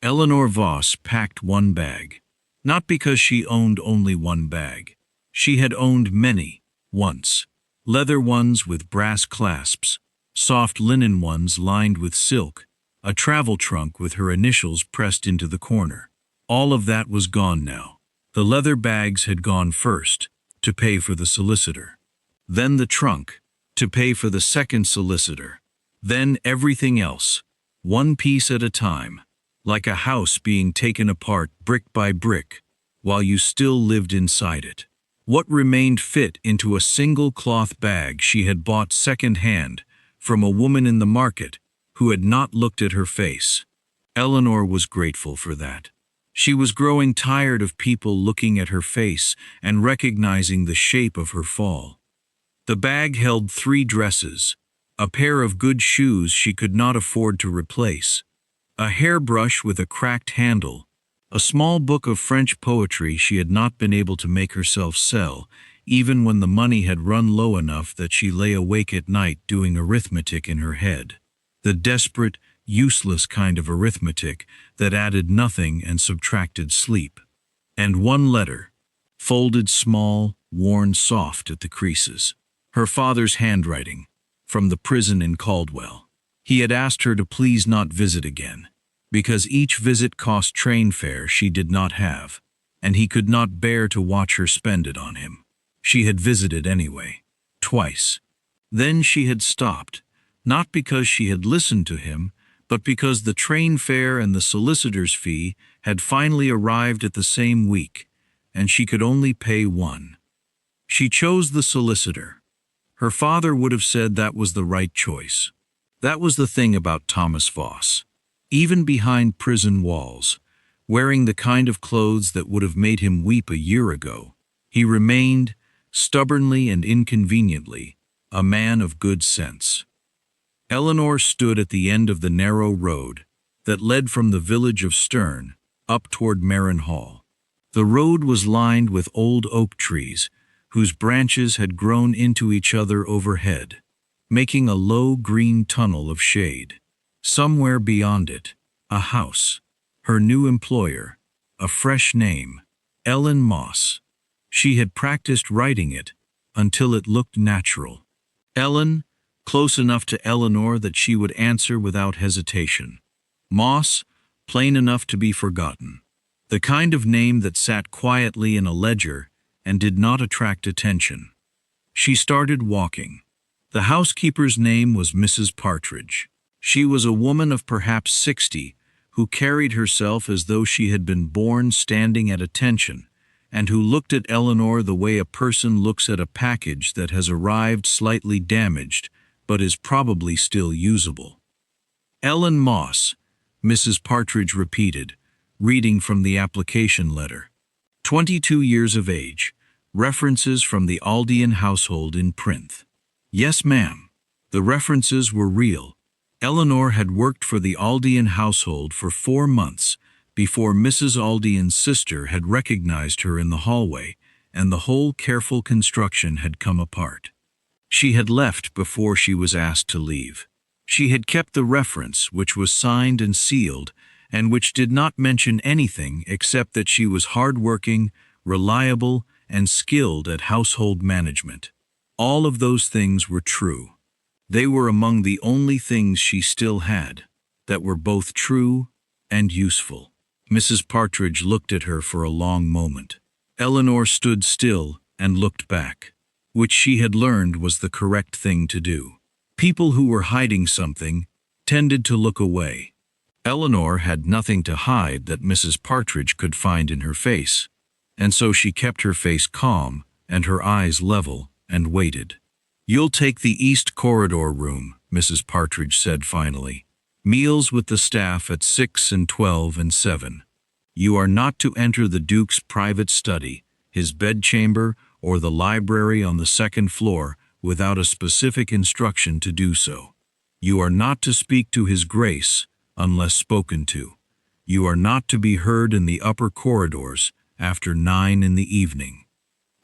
Eleanor Voss packed one bag. Not because she owned only one bag. She had owned many, once. Leather ones with brass clasps, soft linen ones lined with silk, a travel trunk with her initials pressed into the corner. All of that was gone now. The leather bags had gone first, to pay for the solicitor. Then the trunk, to pay for the second solicitor. Then everything else, one piece at a time, like a house being taken apart brick by brick, while you still lived inside it. What remained fit into a single cloth bag she had bought second-hand from a woman in the market who had not looked at her face. Eleanor was grateful for that. She was growing tired of people looking at her face and recognizing the shape of her fall. The bag held 3 dresses, a pair of good shoes she could not afford to replace, a hairbrush with a cracked handle, a small book of French poetry she had not been able to make herself sell, even when the money had run low enough that she lay awake at night doing arithmetic in her head. The desperate, useless kind of arithmetic that added nothing and subtracted sleep. And one letter, folded small, worn soft at the creases. Her father's handwriting, from the prison in Caldwell. He had asked her to please not visit again, because each visit cost train fare she did not have, and he could not bear to watch her spend it on him. She had visited anyway, twice. Then she had stopped, not because she had listened to him, but because the train fare and the solicitor's fee had finally arrived at the same week, and she could only pay one. She chose the solicitor. Her father would have said that was the right choice. That was the thing about Thomas Voss. Even behind prison walls, wearing the kind of clothes that would have made him weep a year ago, he remained, stubbornly and inconveniently, a man of good sense. Eleanor stood at the end of the narrow road that led from the village of Stern up toward Marin Hall. The road was lined with old oak trees whose branches had grown into each other overhead, making a low green tunnel of shade. Somewhere beyond it, a house, her new employer, a fresh name, Ellen Moss. She had practiced writing it until it looked natural. Ellen, close enough to Eleanor that she would answer without hesitation. Moss, plain enough to be forgotten. The kind of name that sat quietly in a ledger and did not attract attention. She started walking. The housekeeper's name was Mrs. Partridge. She was a woman of perhaps 60 who carried herself as though she had been born standing at attention, and who looked at Eleanor the way a person looks at a package that has arrived slightly damaged but is probably still usable. Ellen Moss, Mrs. Partridge repeated, reading from the application letter. 22 years of age, references from the Aldean household in Printh. Yes, ma'am. The references were real. Eleanor had worked for the Aldean household for 4 months before Mrs. Aldean's sister had recognized her in the hallway, and the whole careful construction had come apart. She had left before she was asked to leave. She had kept the reference, which was signed and sealed, and which did not mention anything except that she was hard-working, reliable, and skilled at household management. All of those things were true. They were among the only things she still had that were both true and useful. Mrs. Partridge looked at her for a long moment. Eleanor stood still and looked back, which she had learned was the correct thing to do. People who were hiding something tended to look away. Eleanor had nothing to hide that Mrs. Partridge could find in her face, and so she kept her face calm and her eyes level and waited. "You'll take the East Corridor room," Mrs. Partridge said finally. "Meals with the staff at 6 and 12 and 7. You are not to enter the Duke's private study, his bedchamber, or the library on the 2nd floor without a specific instruction to do so. You are not to speak to His Grace unless spoken to. You are not to be heard in the upper corridors after 9 in the evening."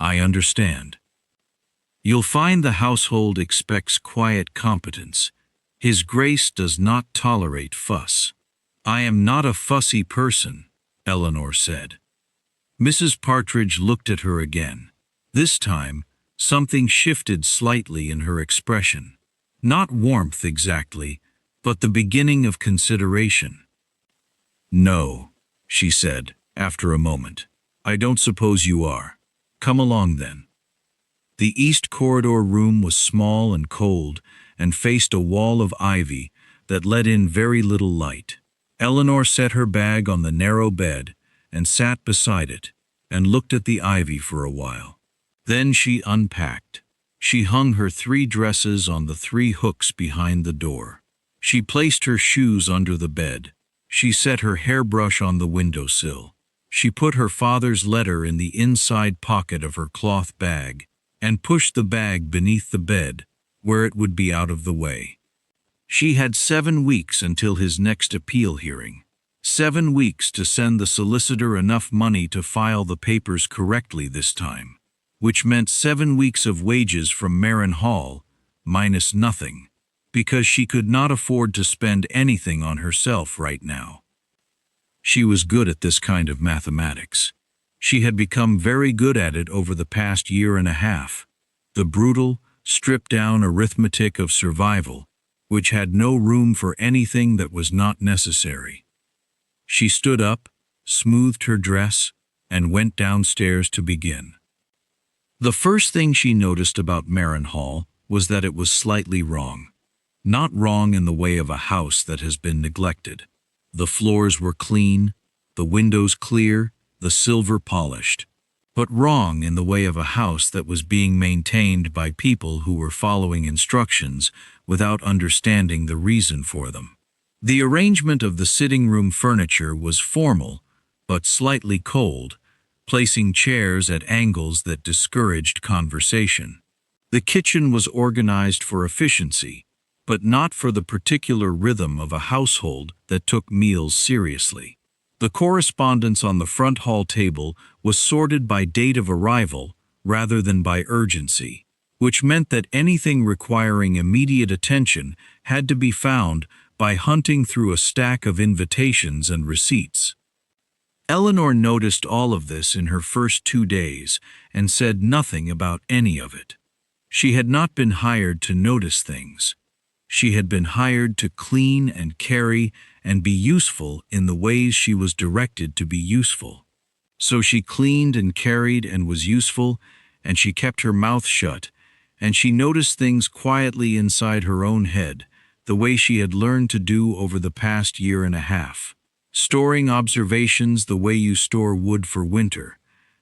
"I understand." "You'll find the household expects quiet competence. His Grace does not tolerate fuss." "I am not a fussy person," Eleanor said. Mrs. Partridge looked at her again. This time, something shifted slightly in her expression. Not warmth exactly, but the beginning of consideration. "No," she said, after a moment. "I don't suppose you are. Come along then." The east corridor room was small and cold and faced a wall of ivy that let in very little light. Eleanor set her bag on the narrow bed and sat beside it and looked at the ivy for a while. Then she unpacked. She hung her 3 dresses on the 3 hooks behind the door. She placed her shoes under the bed. She set her hairbrush on the windowsill. She put her father's letter in the inside pocket of her cloth bag and pushed the bag beneath the bed, where it would be out of the way. She had 7 weeks until his next appeal hearing. 7 weeks to send the solicitor enough money to file the papers correctly this time, which meant 7 weeks of wages from Marin Hall, minus nothing, because she could not afford to spend anything on herself right now. She was good at this kind of mathematics. She had become very good at it over the past year and a half. The brutal, stripped-down arithmetic of survival, which had no room for anything that was not necessary. She stood up, smoothed her dress, and went downstairs to begin. The first thing she noticed about Marin Hall was that it was slightly wrong. Not wrong in the way of a house that has been neglected. The floors were clean, the windows clear, the silver polished, but wrong in the way of a house that was being maintained by people who were following instructions without understanding the reason for them. The arrangement of the sitting room furniture was formal, but slightly cold, placing chairs at angles that discouraged conversation. The kitchen was organized for efficiency, but not for the particular rhythm of a household that took meals seriously. The correspondence on the front hall table was sorted by date of arrival rather than by urgency, which meant that anything requiring immediate attention had to be found by hunting through a stack of invitations and receipts. Eleanor noticed all of this in her first 2 days and said nothing about any of it. She had not been hired to notice things. She had been hired to clean and carry and be useful in the ways she was directed to be useful. So she cleaned and carried and was useful, and she kept her mouth shut, and she noticed things quietly inside her own head, the way she had learned to do over the past year and a half. Storing observations the way you store wood for winter,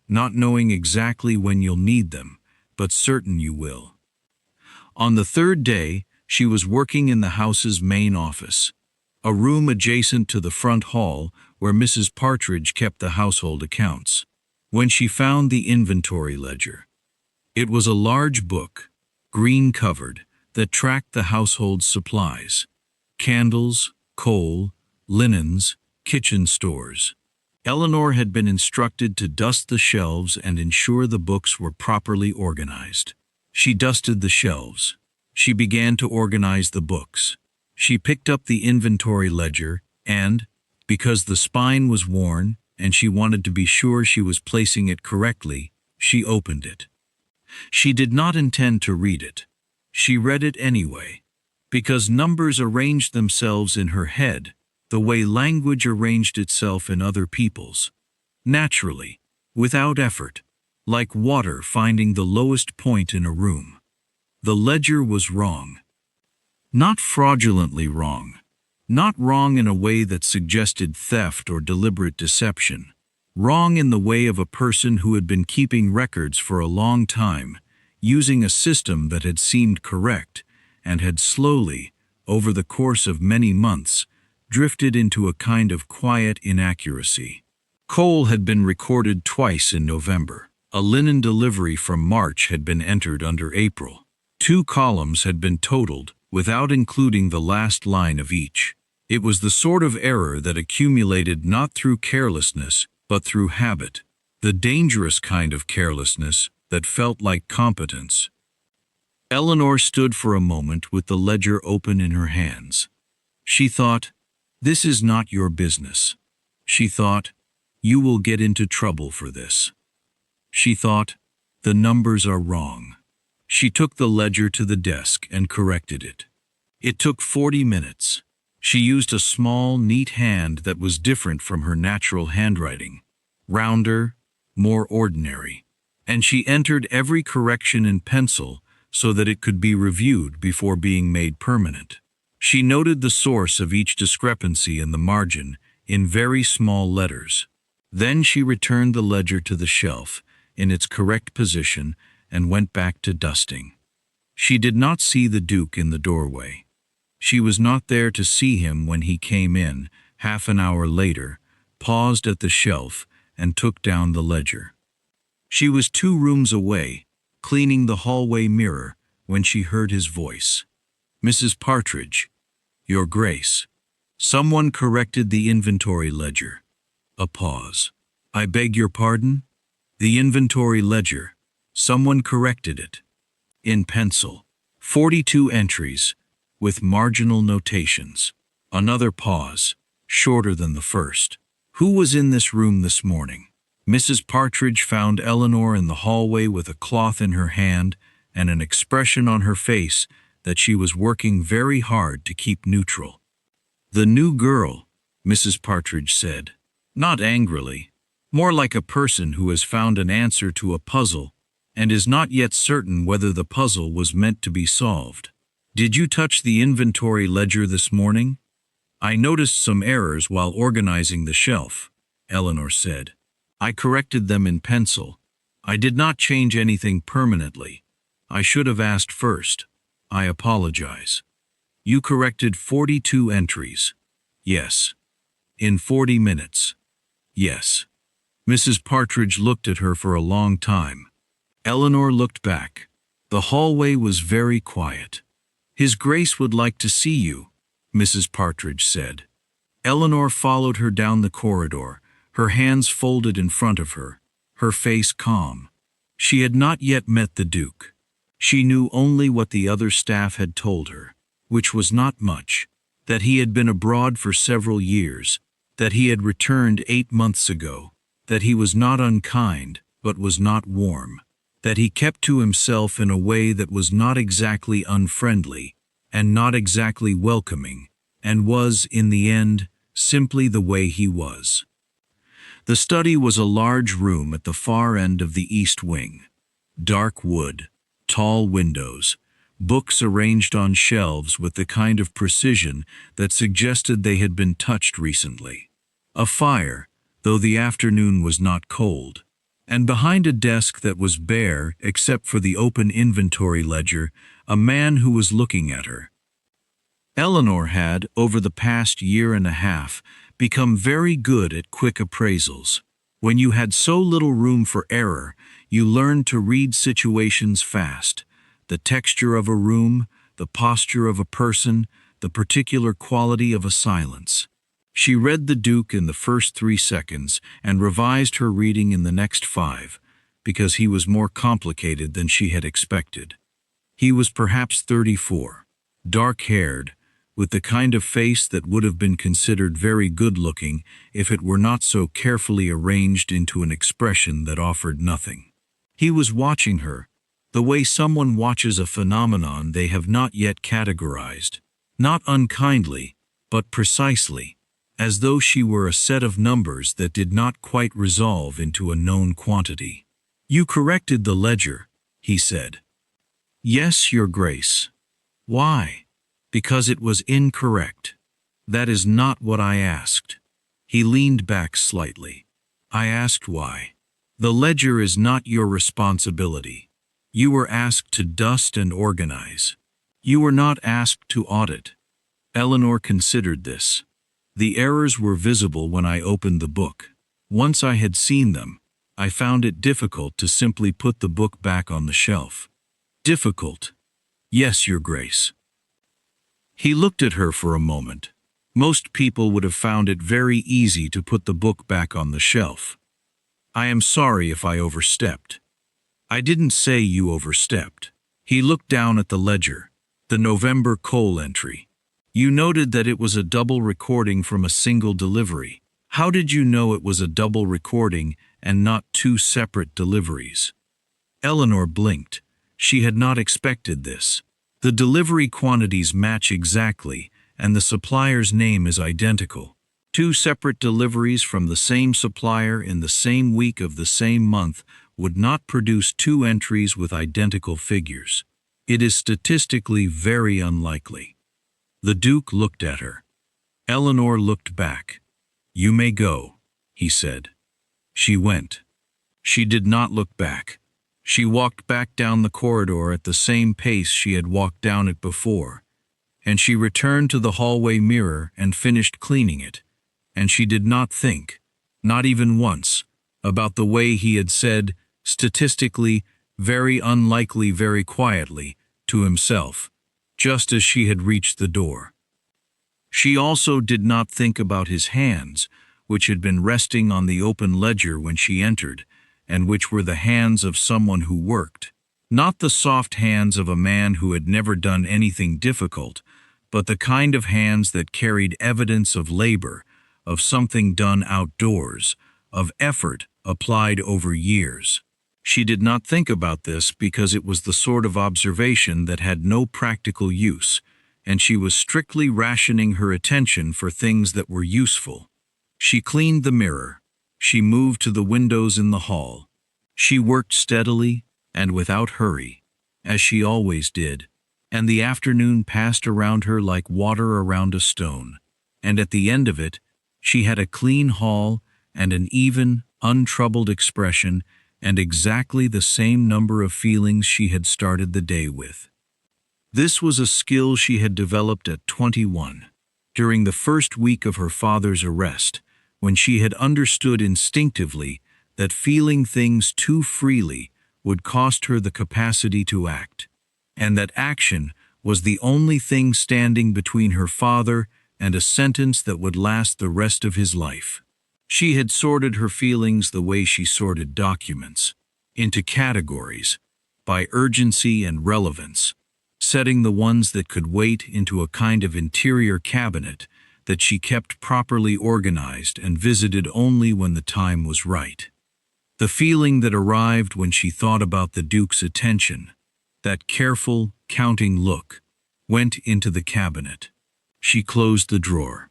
not knowing exactly when you'll need them, but certain you will. On the 3rd day, she was working in the house's main office, a room adjacent to the front hall where Mrs. Partridge kept the household accounts, when she found the inventory ledger. It was a large book, green-covered, that tracked the household's supplies: candles, coal, linens, kitchen stores. Eleanor had been instructed to dust the shelves and ensure the books were properly organized. She dusted the shelves. She began to organize the books. She picked up the inventory ledger and, because the spine was worn and she wanted to be sure she was placing it correctly, she opened it. She did not intend to read it. She read it anyway, because numbers arranged themselves in her head the way language arranged itself in other people's, naturally, without effort, like water finding the lowest point in a room. The ledger was wrong. Not fraudulently wrong. Not wrong in a way that suggested theft or deliberate deception. Wrong in the way of a person who had been keeping records for a long time, using a system that had seemed correct, and had slowly, over the course of many months, drifted into a kind of quiet inaccuracy. Coal had been recorded twice in November. A linen delivery from March had been entered under April. 2 columns had been totaled, without including the last line of each. It was the sort of error that accumulated not through carelessness, but through habit, the dangerous kind of carelessness that felt like competence. Eleanor stood for a moment with the ledger open in her hands. She thought, This is not your business. She thought, you will get into trouble for this. She thought, the numbers are wrong. She took the ledger to the desk and corrected it. It took 40 minutes. She used a small, neat hand that was different from her natural handwriting, rounder, more ordinary, and she entered every correction in pencil so that it could be reviewed before being made permanent. She noted the source of each discrepancy in the margin in very small letters. Then she returned the ledger to the shelf in its correct position and went back to dusting. She did not see the Duke in the doorway. She was not there to see him when he came in, half an hour later, paused at the shelf, and took down the ledger. She was 2 rooms away, cleaning the hallway mirror, when she heard his voice. Mrs. Partridge, Your Grace. Someone corrected the inventory ledger. A pause. I beg your pardon? The inventory ledger. Someone corrected it. In pencil. 42 entries, with marginal notations. Another pause, shorter than the first. Who was in this room this morning? Mrs. Partridge found Eleanor in the hallway with a cloth in her hand and an expression on her face that she was working very hard to keep neutral. The new girl, Mrs. Partridge said, not angrily, more like a person who has found an answer to a puzzle and is not yet certain whether the puzzle was meant to be solved. Did you touch the inventory ledger this morning? I noticed some errors while organizing the shelf, Eleanor said. I corrected them in pencil. I did not change anything permanently. I should have asked first. I apologize. You corrected 42 entries. Yes. In 40 minutes. Yes. Mrs. Partridge looked at her for a long time. Eleanor looked back. The hallway was very quiet. His Grace would like to see you, Mrs. Partridge said. Eleanor followed her down the corridor, her hands folded in front of her, her face calm. She had not yet met the Duke. She knew only what the other staff had told her, which was not much, that he had been abroad for several years, that he had returned 8 months ago, that he was not unkind, but was not warm, that he kept to himself in a way that was not exactly unfriendly, and not exactly welcoming, and was, in the end, simply the way he was. The study was a large room at the far end of the east wing. Dark wood, tall windows, books arranged on shelves with the kind of precision that suggested they had been touched recently. A fire, though the afternoon was not cold, and behind a desk that was bare except for the open inventory ledger, a man who was looking at her. Eleanor had, over the past year and a half, become very good at quick appraisals. When you had so little room for error, you learned to read situations fast. The texture of a room, the posture of a person, the particular quality of a silence. She read the Duke in the first 3 seconds and revised her reading in the next 5, because he was more complicated than she had expected. He was perhaps 34, dark-haired, with the kind of face that would have been considered very good-looking if it were not so carefully arranged into an expression that offered nothing. He was watching her, the way someone watches a phenomenon they have not yet categorized, not unkindly, but precisely, as though she were a set of numbers that did not quite resolve into a known quantity. You corrected the ledger, he said. Yes, Your Grace. Why? Because it was incorrect. That is not what I asked. He leaned back slightly. I asked why. The ledger is not your responsibility. You were asked to dust and organize. You were not asked to audit. Eleanor considered this. The errors were visible when I opened the book. Once I had seen them, I found it difficult to simply put the book back on the shelf. Difficult? Yes, Your Grace. He looked at her for a moment. Most people would have found it very easy to put the book back on the shelf. I am sorry if I overstepped. I didn't say you overstepped. He looked down at the ledger, the November coal entry. You noted that it was a double recording from a single delivery. How did you know it was a double recording and not two separate deliveries? Eleanor blinked. She had not expected this. The delivery quantities match exactly, and the supplier's name is identical. Two separate deliveries from the same supplier in the same week of the same month would not produce two entries with identical figures. It is statistically very unlikely. The Duke looked at her. Eleanor looked back. "You may go," he said. She went. She did not look back. She walked back down the corridor at the same pace she had walked down it before, and she returned to the hallway mirror and finished cleaning it, and she did not think, not even once, about the way he had said, statistically, very unlikely very quietly, to himself, just as she had reached the door. She also did not think about his hands, which had been resting on the open ledger when she entered, and which were the hands of someone who worked. Not the soft hands of a man who had never done anything difficult, but the kind of hands that carried evidence of labor, of something done outdoors, of effort applied over years. She did not think about this because it was the sort of observation that had no practical use, and she was strictly rationing her attention for things that were useful. She cleaned the mirror. She moved to the windows in the hall. She worked steadily and without hurry, as she always did, and the afternoon passed around her like water around a stone, and at the end of it, she had a clean hall and an even, untroubled expression and exactly the same number of feelings she had started the day with. This was a skill she had developed at 21, during the first week of her father's arrest, when she had understood instinctively that feeling things too freely would cost her the capacity to act, and that action was the only thing standing between her father and a sentence that would last the rest of his life. She had sorted her feelings the way she sorted documents, into categories, by urgency and relevance, setting the ones that could wait into a kind of interior cabinet that she kept properly organized and visited only when the time was right. The feeling that arrived when she thought about the Duke's attention, that careful, counting look, went into the cabinet. She closed the drawer.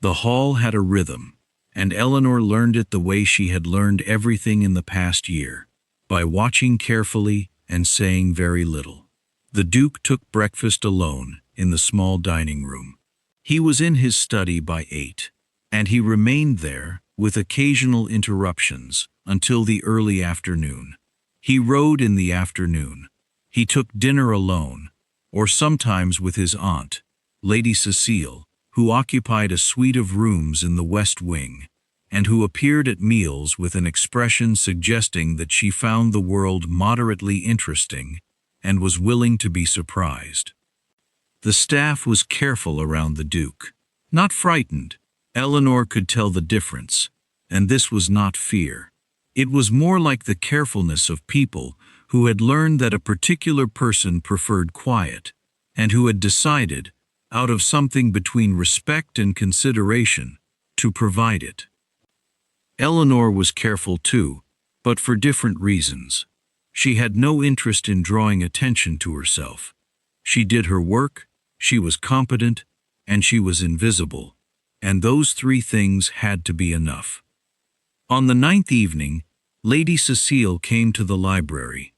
The hall had a rhythm, and Eleanor learned it the way she had learned everything in the past year, by watching carefully and saying very little. The Duke took breakfast alone in the small dining room. He was in his study by 8, and he remained there, with occasional interruptions, until the early afternoon. He rode in the afternoon. He took dinner alone, or sometimes with his aunt, Lady Cecile, who occupied a suite of rooms in the West Wing, and who appeared at meals with an expression suggesting that she found the world moderately interesting and was willing to be surprised. The staff was careful around the Duke, not frightened. Eleanor could tell the difference, and this was not fear. It was more like the carefulness of people who had learned that a particular person preferred quiet, and who had decided, out of something between respect and consideration, to provide it. Eleanor was careful too, but for different reasons. She had no interest in drawing attention to herself. She did her work, she was competent, and she was invisible, and those three things had to be enough. On the 9th evening, Lady Cecile came to the library.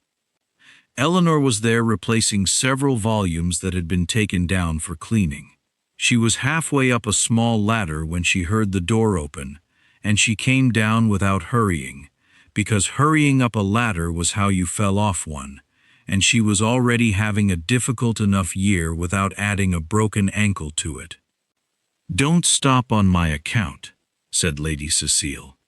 Eleanor was there replacing several volumes that had been taken down for cleaning. She was halfway up a small ladder when she heard the door open, and she came down without hurrying, because hurrying up a ladder was how you fell off one, and she was already having a difficult enough year without adding a broken ankle to it. "Don't stop on my account," said Lady Cecile.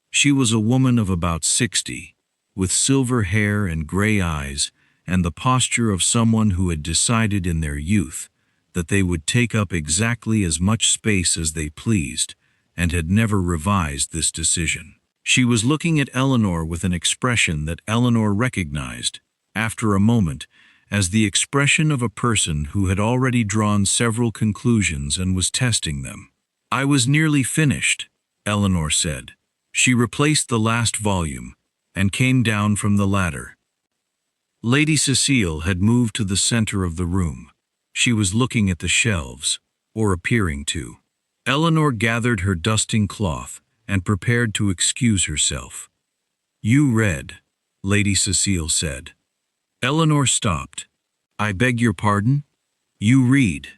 She was a woman of about 60, with silver hair and gray eyes, and the posture of someone who had decided in their youth that they would take up exactly as much space as they pleased, and had never revised this decision. She was looking at Eleanor with an expression that Eleanor recognized, after a moment, as the expression of a person who had already drawn several conclusions and was testing them. "I was nearly finished," Eleanor said. She replaced the last volume and came down from the ladder. Lady Cecile had moved to the center of the room. She was looking at the shelves, or appearing to. Eleanor gathered her dusting cloth and prepared to excuse herself. "You read," Lady Cecile said. Eleanor stopped. "I beg your pardon?" "You read."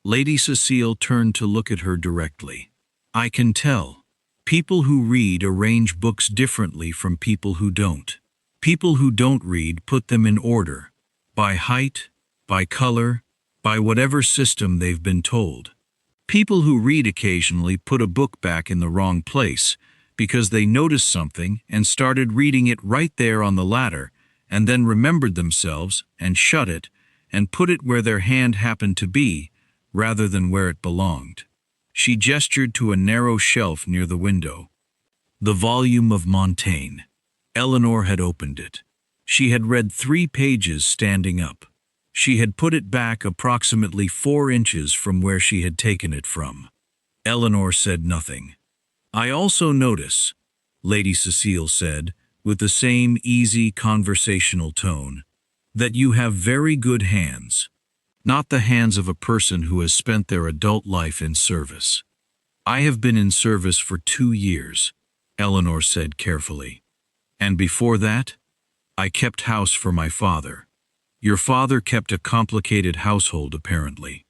Lady Cecile turned to look at her directly. "I can tell. People who read arrange books differently from people who don't. People who don't read put them in order, by height, by color, by whatever system they've been told. People who read occasionally put a book back in the wrong place because they noticed something and started reading it right there on the ladder, and then remembered themselves and shut it and put it where their hand happened to be, rather than where it belonged." She gestured to a narrow shelf near the window. The volume of Montaigne. Eleanor had opened it. She had read 3 pages standing up. She had put it back approximately 4 inches from where she had taken it from. Eleanor said nothing. "I also notice," Lady Cecile said, with the same easy conversational tone, "that you have very good hands. Not the hands of a person who has spent their adult life in service." "I have been in service for 2 years," Eleanor said carefully. "And before that, I kept house for my father. Your father kept a complicated household, apparently."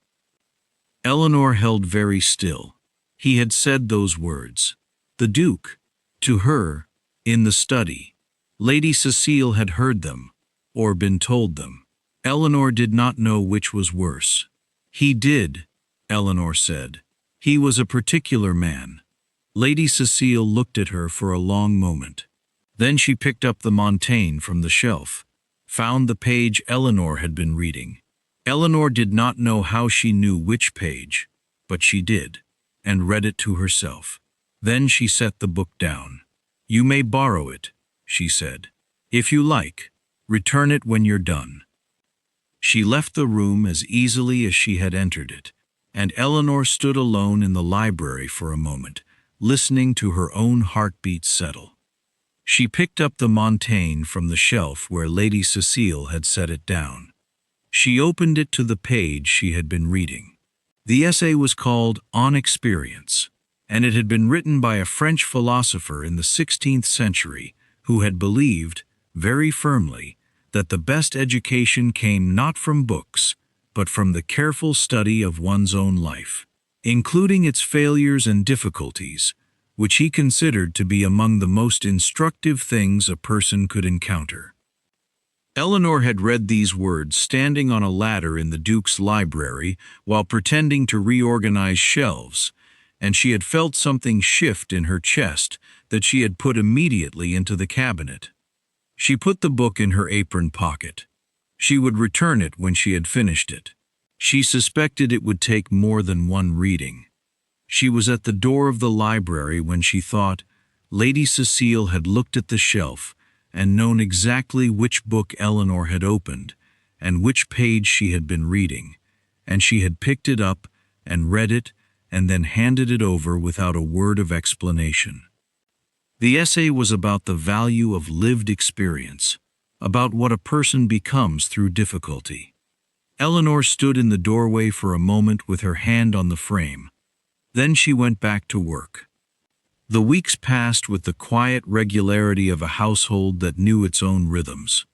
Eleanor held very still. He had said those words. The Duke, to her, in the study. Lady Cecile had heard them, or been told them. Eleanor did not know which was worse. "He did," Eleanor said. "He was a particular man." Lady Cecile looked at her for a long moment. Then she picked up the Montaigne from the shelf, found the page Eleanor had been reading. Eleanor did not know how she knew which page, but she did, and read it to herself. Then she set the book down. "You may borrow it," she said. "If you like, return it when you're done." She left the room as easily as she had entered it, and Eleanor stood alone in the library for a moment, listening to her own heartbeat settle. She picked up the Montaigne from the shelf where Lady Cecile had set it down. She opened it to the page she had been reading. The essay was called On Experience, and it had been written by a French philosopher in the 16th century who had believed, very firmly, that the best education came not from books, but from the careful study of one's own life, including its failures and difficulties, which he considered to be among the most instructive things a person could encounter. Eleanor had read these words standing on a ladder in the Duke's library while pretending to reorganize shelves, and she had felt something shift in her chest that she had put immediately into the cabinet. She put the book in her apron pocket. She would return it when she had finished it. She suspected it would take more than one reading. She was at the door of the library when she thought Lady Cecile had looked at the shelf and known exactly which book Eleanor had opened and which page she had been reading, and she had picked it up and read it and then handed it over without a word of explanation. The essay was about the value of lived experience, about what a person becomes through difficulty. Eleanor stood in the doorway for a moment with her hand on the frame. Then she went back to work. The weeks passed with the quiet regularity of a household that knew its own rhythms.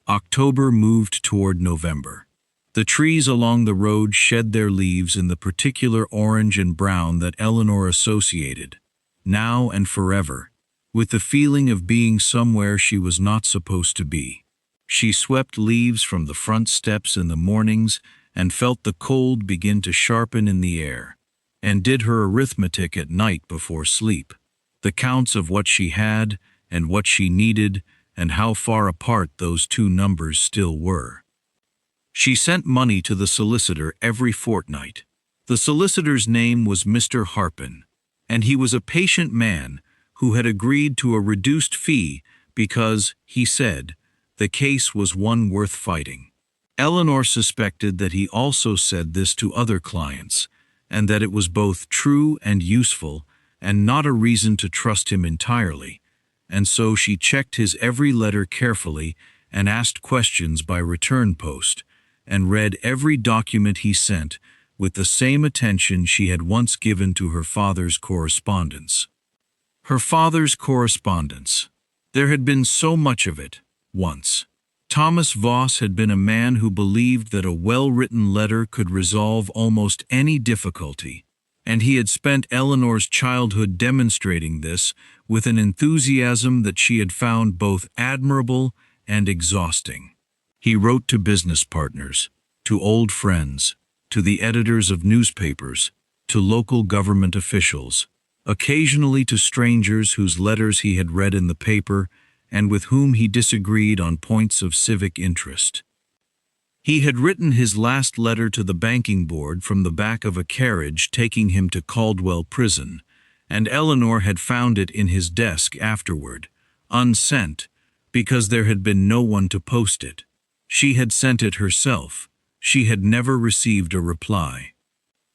October moved toward November. The trees along the road shed their leaves in the particular orange and brown that Eleanor associated, now and forever, with the feeling of being somewhere she was not supposed to be. She swept leaves from the front steps in the mornings and felt the cold begin to sharpen in the air, and did her arithmetic at night before sleep, the counts of what she had and what she needed and how far apart those two numbers still were. She sent money to the solicitor every fortnight. The solicitor's name was Mr. Harpin, and he was a patient man who had agreed to a reduced fee because, he said, the case was one worth fighting. Eleanor suspected that he also said this to other clients, and that it was both true and useful, and not a reason to trust him entirely, and so she checked his every letter carefully and asked questions by return post, and read every document he sent with the same attention she had once given to her father's correspondence. Her father's correspondence. There had been so much of it, once. Thomas Voss had been a man who believed that a well-written letter could resolve almost any difficulty, and he had spent Eleanor's childhood demonstrating this with an enthusiasm that she had found both admirable and exhausting. He wrote to business partners, to old friends, to the editors of newspapers, to local government officials, occasionally to strangers whose letters he had read in the paper and with whom he disagreed on points of civic interest. He had written his last letter to the banking board from the back of a carriage taking him to Caldwell Prison, and Eleanor had found it in his desk afterward, unsent, because there had been no one to post it. She had sent it herself. She had never received a reply.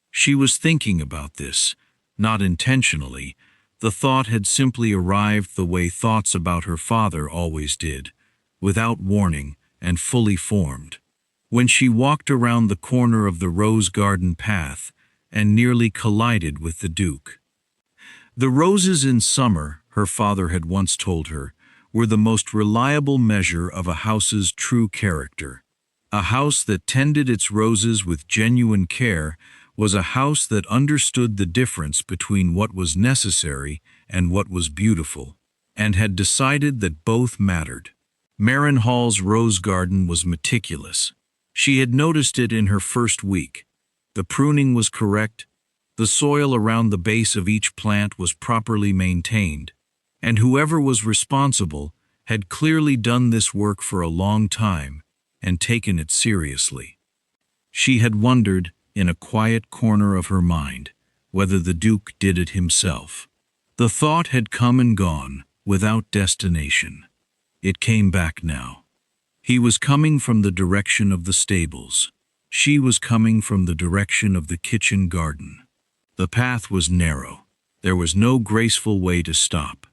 She was thinking about this, not intentionally. The thought had simply arrived the way thoughts about her father always did, without warning and fully formed. When she walked around the corner of the rose garden path and nearly collided with the Duke. The roses in summer, her father had once told her, were the most reliable measure of a house's true character. A house that tended its roses with genuine care was a house that understood the difference between what was necessary and what was beautiful, and had decided that both mattered. Marin Hall's rose garden was meticulous. She had noticed it in her first week. The pruning was correct, the soil around the base of each plant was properly maintained, and whoever was responsible had clearly done this work for a long time and taken it seriously. She had wondered, in a quiet corner of her mind, whether the Duke did it himself. The thought had come and gone, without destination. It came back now. He was coming from the direction of the stables. She was coming from the direction of the kitchen garden. The path was narrow. There was no graceful way to stop.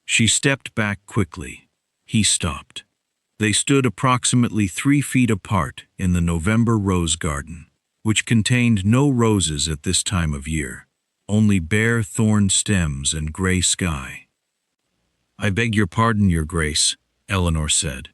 She stepped back quickly. He stopped. They stood approximately 3 feet apart in the November rose garden, which contained no roses at this time of year, only bare thorn stems and gray sky. "I beg your pardon, Your Grace," Eleanor said.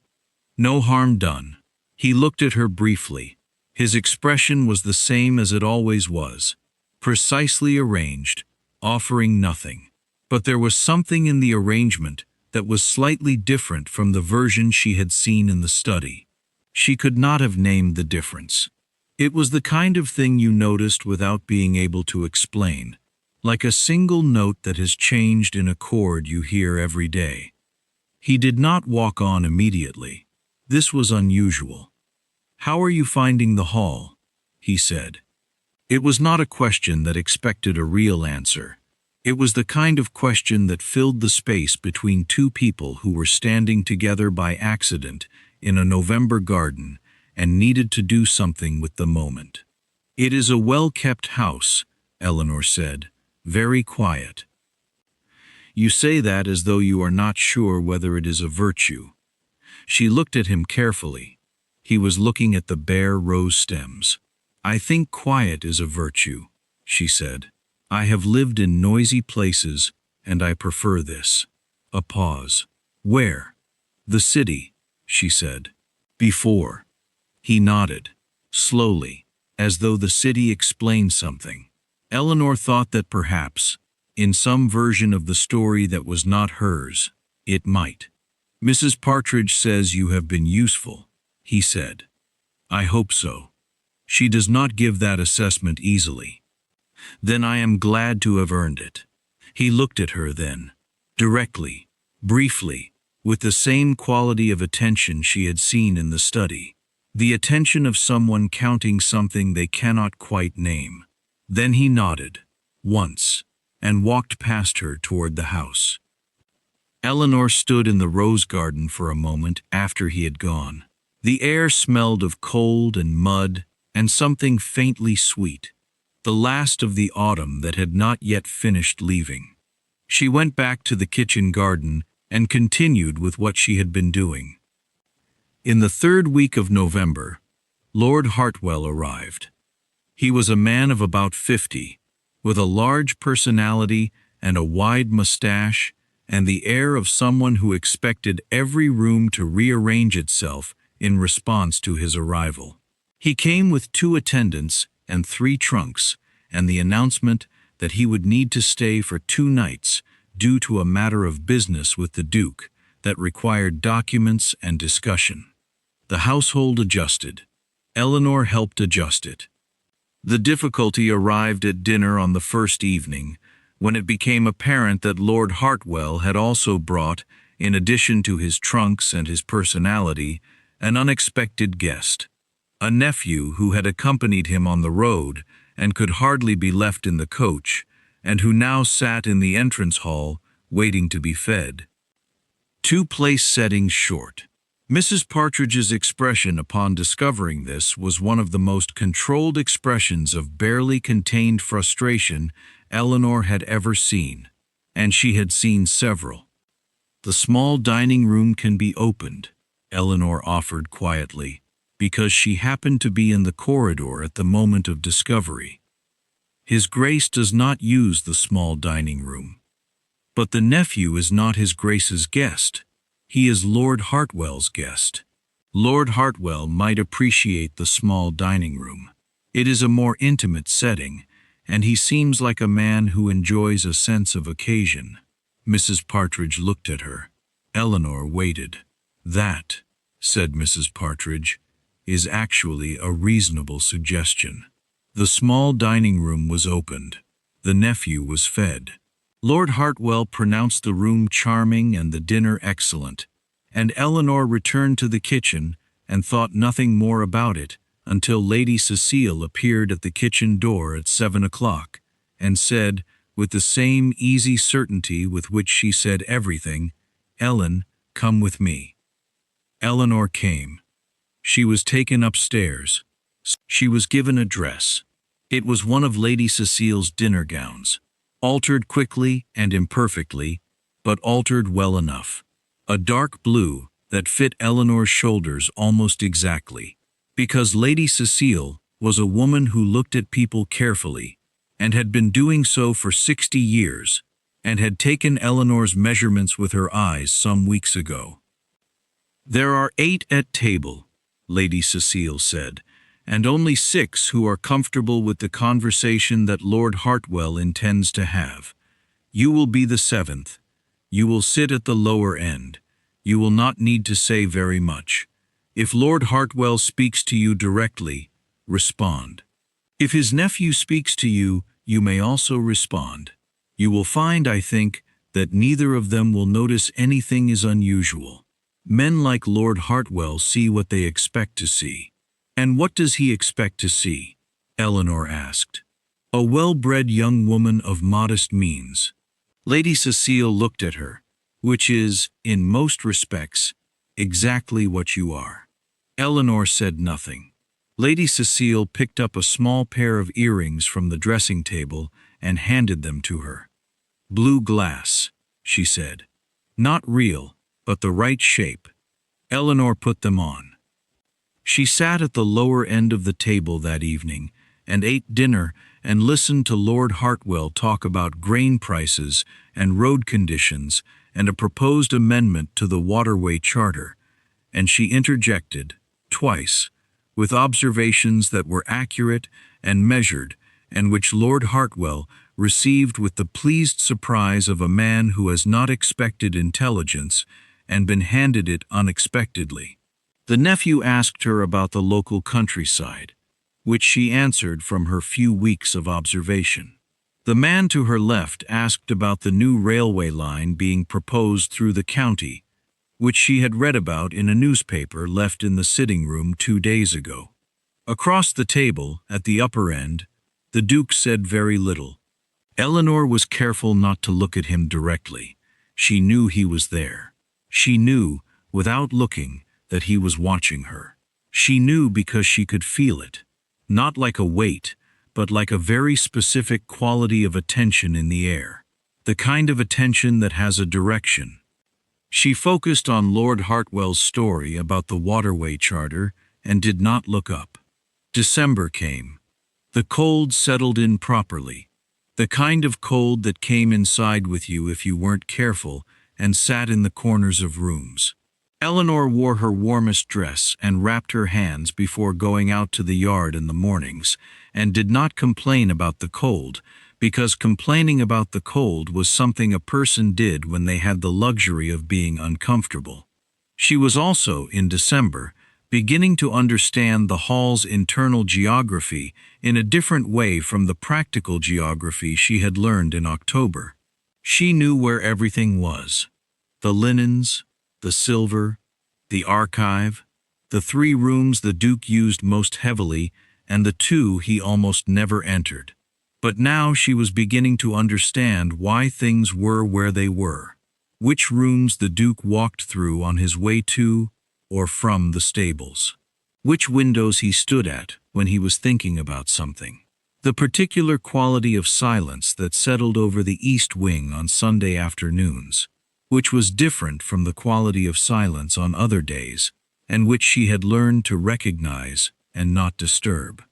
"No harm done." He looked at her briefly. His expression was the same as it always was, precisely arranged, offering nothing. But there was something in the arrangement that was slightly different from the version she had seen in the study. She could not have named the difference. It was the kind of thing you noticed without being able to explain, like a single note that has changed in a chord you hear every day. He did not walk on immediately. This was unusual. "How are you finding the hall?" he said. It was not a question that expected a real answer. It was the kind of question that filled the space between two people who were standing together by accident in a November garden and needed to do something with the moment. "It is a well-kept house," Eleanor said, "very quiet." "You say that as though you are not sure whether it is a virtue." She looked at him carefully. He was looking at the bare rose stems. "I think quiet is a virtue," she said. "I have lived in noisy places, and I prefer this." A pause. "Where?" "The city," she said. "Before." He nodded, slowly, as though the city explained something. Eleanor thought that perhaps, in some version of the story that was not hers, it might. "Mrs. Partridge says you have been useful," he said. "I hope so. She does not give that assessment easily." "Then I am glad to have earned it." He looked at her then, directly, briefly, with the same quality of attention she had seen in the study, the attention of someone counting something they cannot quite name. Then he nodded, once, and walked past her toward the house. Eleanor stood in the rose garden for a moment after he had gone. The air smelled of cold and mud and something faintly sweet, the last of the autumn that had not yet finished leaving. She went back to the kitchen garden and continued with what she had been doing. In the third week of November, Lord Hartwell arrived. He was a man of about 50, with a large personality and a wide mustache and the air of someone who expected every room to rearrange itself in response to his arrival. He came with 2 attendants and 3 trunks, and the announcement that he would need to stay for 2 nights due to a matter of business with the Duke that required documents and discussion. The household adjusted. Eleanor helped adjust it. The difficulty arrived at dinner on the first evening, when it became apparent that Lord Hartwell had also brought, in addition to his trunks and his personality, an unexpected guest, a nephew who had accompanied him on the road and could hardly be left in the coach, and who now sat in the entrance hall, waiting to be fed. 2 place settings short. Mrs. Partridge's expression upon discovering this was one of the most controlled expressions of barely contained frustration Eleanor had ever seen, and she had seen several. "The small dining room can be opened," Eleanor offered quietly, because she happened to be in the corridor at the moment of discovery. "His Grace does not use the small dining room. But the nephew is not His Grace's guest. He is Lord Hartwell's guest. Lord Hartwell might appreciate the small dining room. It is a more intimate setting, and he seems like a man who enjoys a sense of occasion." Mrs. Partridge looked at her. Eleanor waited. "That," said Mrs. Partridge, "is actually a reasonable suggestion." The small dining room was opened. The nephew was fed. Lord Hartwell pronounced the room charming and the dinner excellent, and Eleanor returned to the kitchen and thought nothing more about it until Lady Cecile appeared at the kitchen door at 7 o'clock and said, with the same easy certainty with which she said everything, "Ellen, come with me." Eleanor came. She was taken upstairs. She was given a dress. It was one of Lady Cecile's dinner gowns, altered quickly and imperfectly, but altered well enough. A dark blue that fit Eleanor's shoulders almost exactly, because Lady Cecile was a woman who looked at people carefully, and had been doing so for 60 years, and had taken Eleanor's measurements with her eyes some weeks ago. "There are 8 at table," Lady Cecile said, "and only 6 who are comfortable with the conversation that Lord Hartwell intends to have. You will be the 7th. You will sit at the lower end. You will not need to say very much. If Lord Hartwell speaks to you directly, respond. If his nephew speaks to you, you may also respond. You will find, I think, that neither of them will notice anything is unusual. Men like Lord Hartwell see what they expect to see." "And what does he expect to see?" Eleanor asked. "A well-bred young woman of modest means." Lady Cecile looked at her, "Which is, in most respects, exactly what you are." Eleanor said nothing. Lady Cecile picked up a small pair of earrings from the dressing table and handed them to her. "Blue glass," she said. "Not real, but the right shape." Eleanor put them on. She sat at the lower end of the table that evening and ate dinner and listened to Lord Hartwell talk about grain prices and road conditions and a proposed amendment to the waterway charter, and she interjected, twice, with observations that were accurate and measured and which Lord Hartwell received with the pleased surprise of a man who has not expected intelligence and been handed it unexpectedly. The nephew asked her about the local countryside, which she answered from her few weeks of observation. The man to her left asked about the new railway line being proposed through the county, which she had read about in a newspaper left in the sitting room 2 days ago. Across the table, at the upper end, the Duke said very little. Eleanor was careful not to look at him directly. She knew he was there. She knew, without looking, that he was watching her. She knew because she could feel it, not like a weight, but like a very specific quality of attention in the air, the kind of attention that has a direction. She focused on Lord Hartwell's story about the waterway charter and did not look up. December came. The cold settled in properly, the kind of cold that came inside with you if you weren't careful and sat in the corners of rooms. Eleanor wore her warmest dress and wrapped her hands before going out to the yard in the mornings, and did not complain about the cold, because complaining about the cold was something a person did when they had the luxury of being uncomfortable. She was also, in December, beginning to understand the hall's internal geography in a different way from the practical geography she had learned in October. She knew where everything was: the linens, the silver, the archive, the 3 rooms the Duke used most heavily, and the 2 he almost never entered. But now she was beginning to understand why things were where they were, which rooms the Duke walked through on his way to or from the stables, which windows he stood at when he was thinking about something, the particular quality of silence that settled over the East Wing on Sunday afternoons, which was different from the quality of silence on other days, and which she had learned to recognize and not disturb.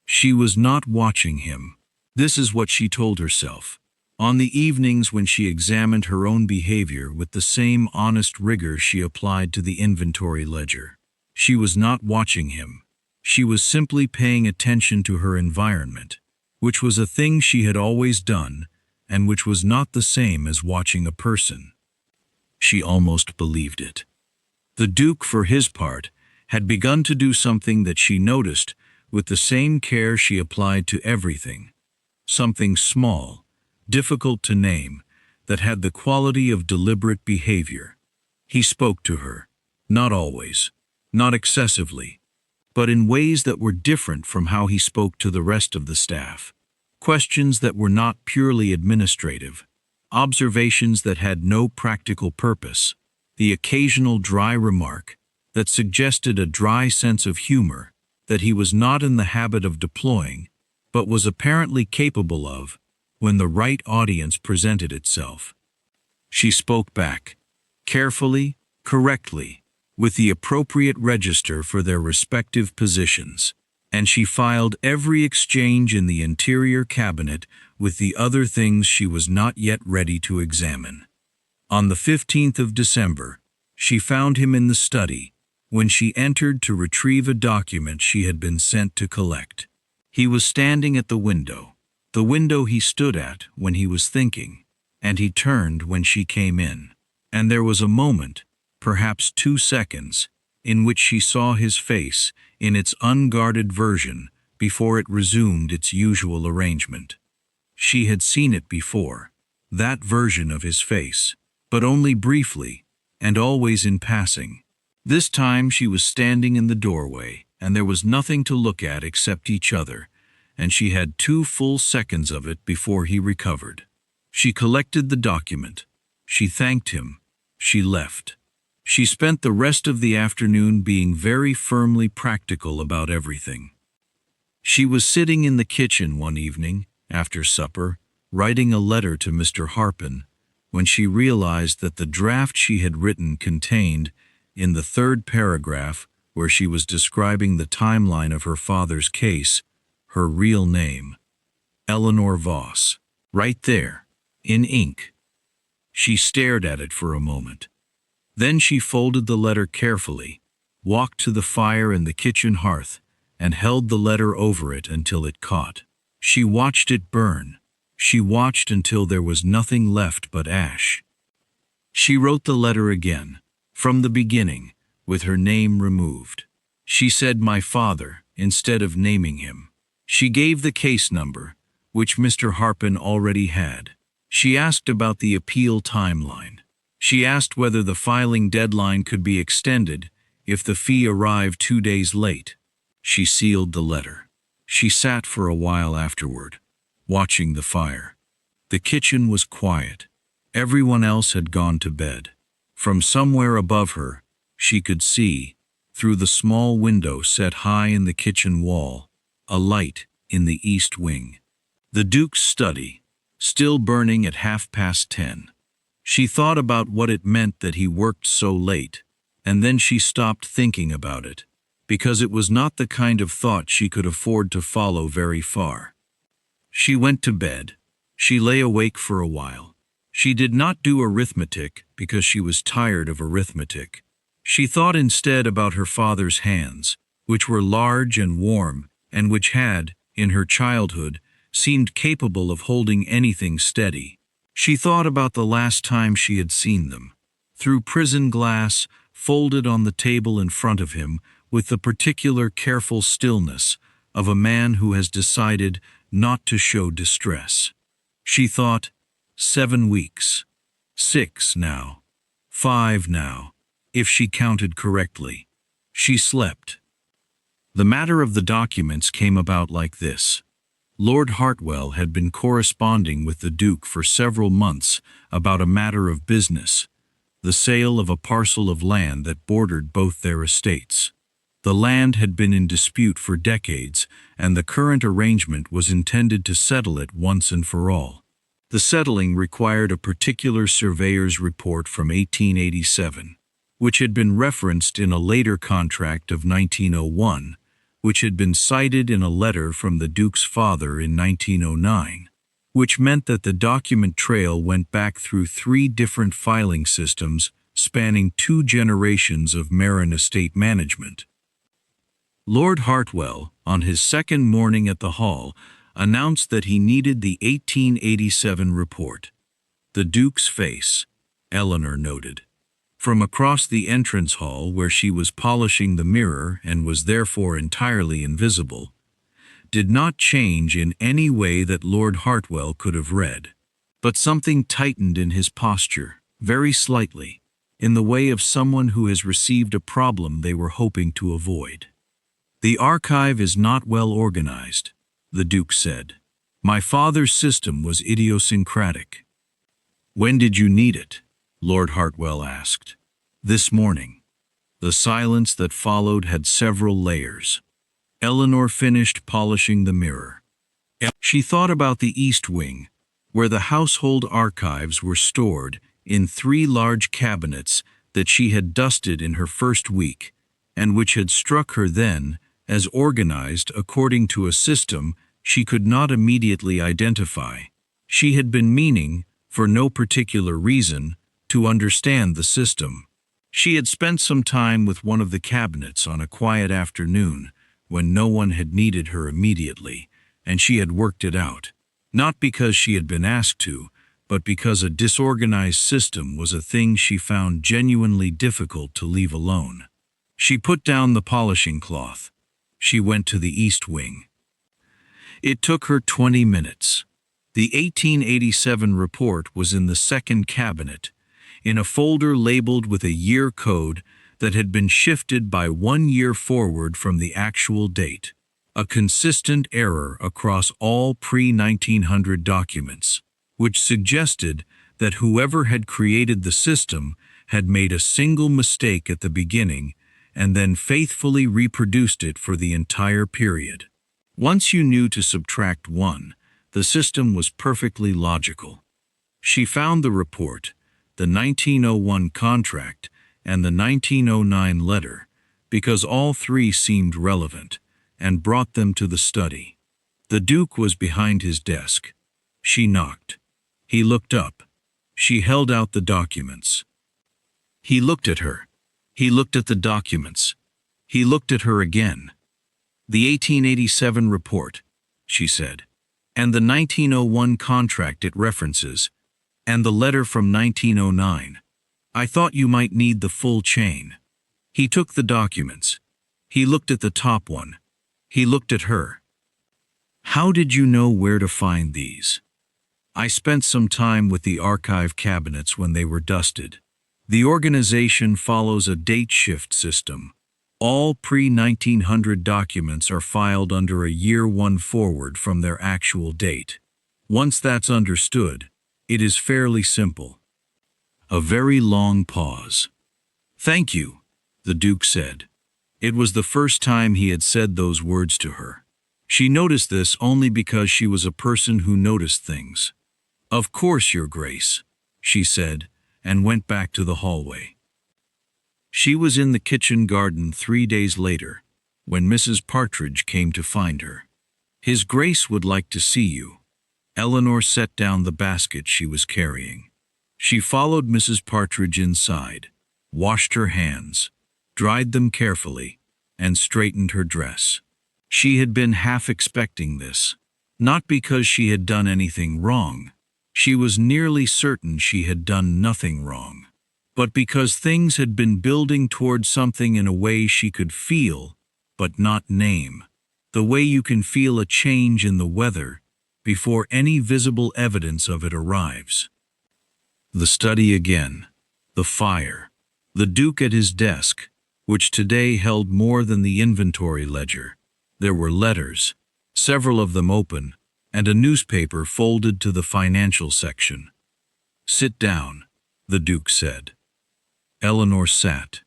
She was not watching him. This is what she told herself. On the evenings when she examined her own behavior with the same honest rigor she applied to the inventory ledger, she was not watching him. She was simply paying attention to her environment, which was a thing she had always done, and which was not the same as watching a person. She almost believed it. The Duke, for his part, had begun to do something that she noticed with the same care she applied to everything, something small, difficult to name, that had the quality of deliberate behavior. He spoke to her, not always, not excessively, but in ways that were different from how he spoke to the rest of the staff. Questions that were not purely administrative, observations that had no practical purpose, the occasional dry remark that suggested a dry sense of humor that he was not in the habit of deploying, but was apparently capable of when the right audience presented itself. She spoke back, carefully, correctly, with the appropriate register for their respective positions, and she filed every exchange in the interior cabinet with the other things she was not yet ready to examine. On the 15th of December, she found him in the study when she entered to retrieve a document she had been sent to collect. He was standing at the window he stood at when he was thinking, and he turned when she came in, and there was a moment, perhaps 2 seconds, in which she saw his face in its unguarded version before it resumed its usual arrangement. She had seen it before, that version of his face, but only briefly, and always in passing. This time she was standing in the doorway, and there was nothing to look at except each other, and she had 2 full seconds of it before he recovered. She collected the document. She thanked him. She left. She spent the rest of the afternoon being very firmly practical about everything. She was sitting in the kitchen one evening, after supper, writing a letter to Mr. Harpen, when she realized that the draft she had written contained, in the 3rd paragraph, where she was describing the timeline of her father's case, her real name, Eleanor Voss, right there, in ink. She stared at it for a moment. Then she folded the letter carefully, walked to the fire in the kitchen hearth, and held the letter over it until it caught. She watched it burn. She watched until there was nothing left but ash. She wrote the letter again, from the beginning, with her name removed. She said "my father" instead of naming him. She gave the case number, which Mr. Harpen already had. She asked about the appeal timeline. She asked whether the filing deadline could be extended if the fee arrived 2 days late. She sealed the letter. She sat for a while afterward, watching the fire. The kitchen was quiet. Everyone else had gone to bed. From somewhere above her, she could see, through the small window set high in the kitchen wall, a light in the east wing. The Duke's study, still burning at 10:30. She thought about what it meant that he worked so late, and then she stopped thinking about it, because it was not the kind of thought she could afford to follow very far. She went to bed. She lay awake for a while. She did not do arithmetic because she was tired of arithmetic. She thought instead about her father's hands, which were large and warm, and which had, in her childhood, seemed capable of holding anything steady. She thought about the last time she had seen them, through prison glass, folded on the table in front of him, with the particular careful stillness of a man who has decided not to show distress. She thought, 7 weeks, 6 now, 5 now, if she counted correctly. She slept. The matter of the documents came about like this. Lord Hartwell had been corresponding with the Duke for several months about a matter of business, the sale of a parcel of land that bordered both their estates. The land had been in dispute for decades, and the current arrangement was intended to settle it once and for all. The settling required a particular surveyor's report from 1887, which had been referenced in a later contract of 1901, which had been cited in a letter from the Duke's father in 1909, which meant that the document trail went back through 3 different filing systems spanning 2 generations of Manor estate management. Lord Hartwell, on his second morning at the Hall, announced that he needed the 1887 report. The Duke's face, Eleanor noted, from across the entrance hall where she was polishing the mirror and was therefore entirely invisible, did not change in any way that Lord Hartwell could have read. But something tightened in his posture, very slightly, in the way of someone who has received a problem they were hoping to avoid. "The archive is not well organized," the Duke said. "My father's system was idiosyncratic." "When did you need it?" Lord Hartwell asked. "This morning." The silence that followed had several layers. Eleanor finished polishing the mirror. She thought about the East Wing, where the household archives were stored in 3 large cabinets that she had dusted in her first week, and which had struck her then as organized according to a system she could not immediately identify. She had been meaning, for no particular reason, to understand the system. She had spent some time with one of the cabinets on a quiet afternoon when no one had needed her immediately, and she had worked it out, not because she had been asked to, but because a disorganized system was a thing she found genuinely difficult to leave alone. She put down the polishing cloth. She went to the East Wing. It took her 20 minutes. The 1887 report was in the second cabinet, in a folder labeled with a year code that had been shifted by 1 year forward from the actual date, a consistent error across all pre-1900 documents, which suggested that whoever had created the system had made a single mistake at the beginning and then faithfully reproduced it for the entire period. Once you knew to subtract 1, the system was perfectly logical. She found the report, the 1901 contract, and the 1909 letter, because all 3 seemed relevant, and brought them to the study. The Duke was behind his desk. She knocked. He looked up. She held out the documents. He looked at her. He looked at the documents. He looked at her again. "The 1887 report," she said, "and the 1901 contract it references, and the letter from 1909. I thought you might need the full chain." He took the documents. He looked at the top one. He looked at her. "How did you know where to find these?" "I spent some time with the archive cabinets when they were dusted. The organization follows a date shift system. All pre-1900 documents are filed under a year 1 forward from their actual date. Once that's understood, it is fairly simple." A very long pause. "Thank you," the Duke said. It was the first time he had said those words to her. She noticed this only because she was a person who noticed things. "Of course, Your Grace," she said, and went back to the hallway. She was in the kitchen garden 3 days later, when Mrs. Partridge came to find her. "His Grace would like to see you." Eleanor set down the basket she was carrying. She followed Mrs. Partridge inside, washed her hands, dried them carefully, and straightened her dress. She had been half expecting this, not because she had done anything wrong. She was nearly certain she had done nothing wrong, but because things had been building toward something in a way she could feel, but not name. The way you can feel a change in the weather before any visible evidence of it arrives. The study again, the fire, the Duke at his desk, which today held more than the inventory ledger. There were letters, several of them open, and a newspaper folded to the financial section. "Sit down," the Duke said. Eleanor sat.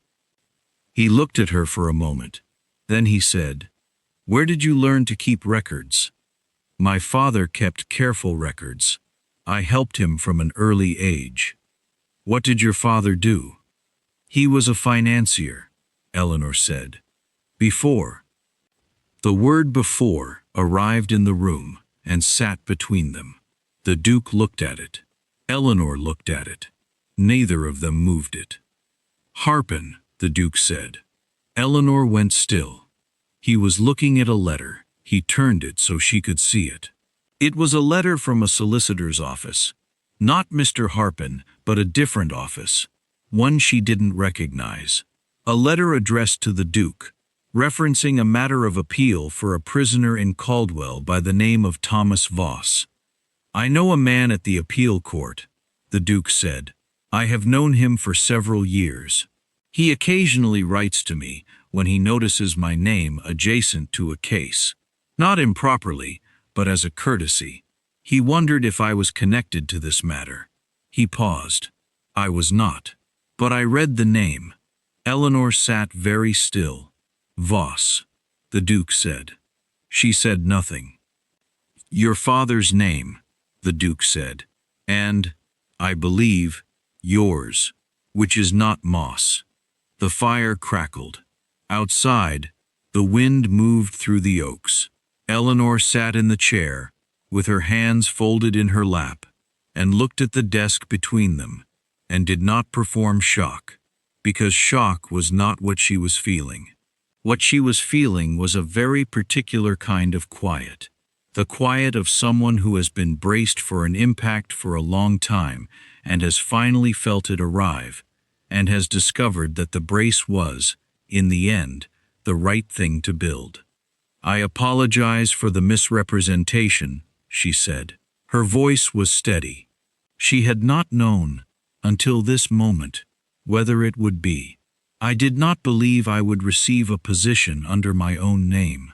He looked at her for a moment. Then he said, "Where did you learn to keep records?" "My father kept careful records. I helped him from an early age." "What did your father do?" "He was a financier," Eleanor said. "Before." The word "before" arrived in the room and sat between them. The Duke looked at it. Eleanor looked at it. Neither of them moved it. "Harpen," the Duke said. Eleanor went still. He was looking at a letter. He turned it so she could see it. It was a letter from a solicitor's office. Not Mr. Harpen, but a different office. One she didn't recognize. A letter addressed to the Duke, referencing a matter of appeal for a prisoner in Caldwell by the name of Thomas Voss. "I know a man at the appeal court," the Duke said. "I have known him for several years. He occasionally writes to me when he notices my name adjacent to a case. Not improperly, but as a courtesy. He wondered if I was connected to this matter." He paused. "I was not. But I read the name." Eleanor sat very still. "Voss," the Duke said. She said nothing. "Your father's name," the Duke said, "and, I believe, yours, which is not Moss." The fire crackled. Outside, the wind moved through the oaks. Eleanor sat in the chair, with her hands folded in her lap, and looked at the desk between them, and did not perform shock, because shock was not what she was feeling. What she was feeling was a very particular kind of quiet. The quiet of someone who has been braced for an impact for a long time and has finally felt it arrive, and has discovered that the brace was, in the end, the right thing to build. "I apologize for the misrepresentation," she said. Her voice was steady. She had not known, until this moment, whether it would be. "I did not believe I would receive a position under my own name.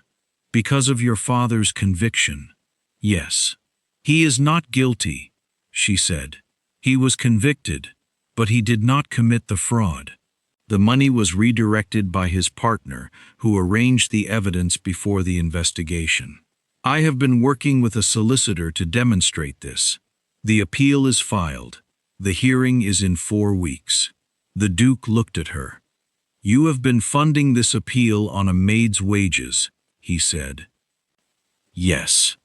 Because of your father's conviction. Yes. He is not guilty," she said. "He was convicted, but he did not commit the fraud. The money was redirected by his partner, who arranged the evidence before the investigation. I have been working with a solicitor to demonstrate this. The appeal is filed. The hearing is in 4 weeks." The Duke looked at her. "You have been funding this appeal on a maid's wages," he said. "Yes."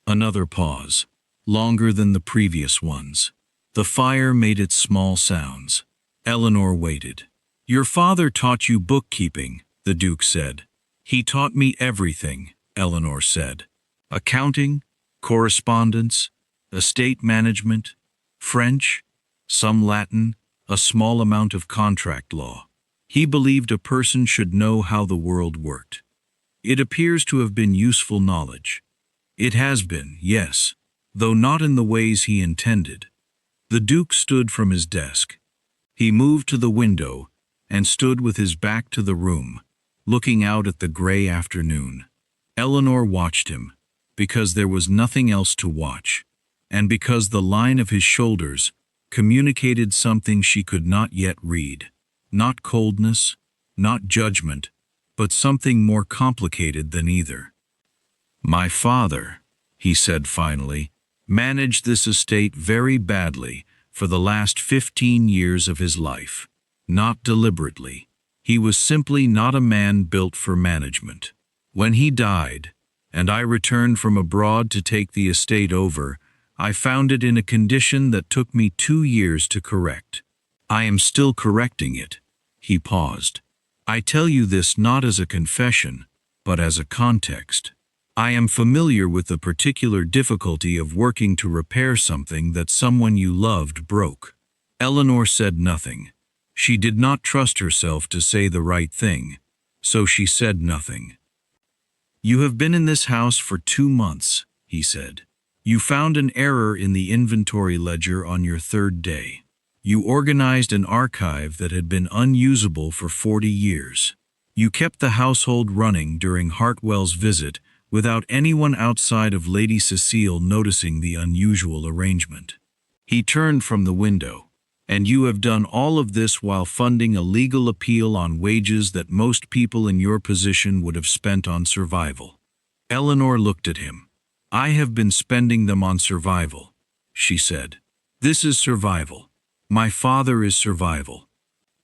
Another pause, longer than the previous ones. The fire made its small sounds. Eleanor waited. "Your father taught you bookkeeping," the Duke said. "He taught me everything," Eleanor said. "Accounting, correspondence, estate management, French, some Latin, a small amount of contract law. He believed a person should know how the world worked. It appears to have been useful knowledge. It has been, yes, though not in the ways he intended." The Duke stood from his desk. He moved to the window and stood with his back to the room, looking out at the gray afternoon. Eleanor watched him, because there was nothing else to watch, and because the line of his shoulders communicated something she could not yet read. Not coldness, not judgment, but something more complicated than either. My father, he said finally, managed this estate very badly for the last 15 years of his life. Not deliberately. He was simply not a man built for management. When he died, and I returned from abroad to take the estate over, I found it in a condition that took me 2 years to correct. I am still correcting it. He paused. I tell you this not as a confession, but as a context. I am familiar with the particular difficulty of working to repair something that someone you loved broke. Eleanor said nothing. She did not trust herself to say the right thing, so she said nothing. You have been in this house for 2 months, he said. You found an error in the inventory ledger on your 3rd day. You organized an archive that had been unusable for 40 years. You kept the household running during Hartwell's visit without anyone outside of Lady Cecile noticing the unusual arrangement. He turned from the window. And you have done all of this while funding a legal appeal on wages that most people in your position would have spent on survival. Eleanor looked at him. I have been spending them on survival, she said. This is survival. My father is survival.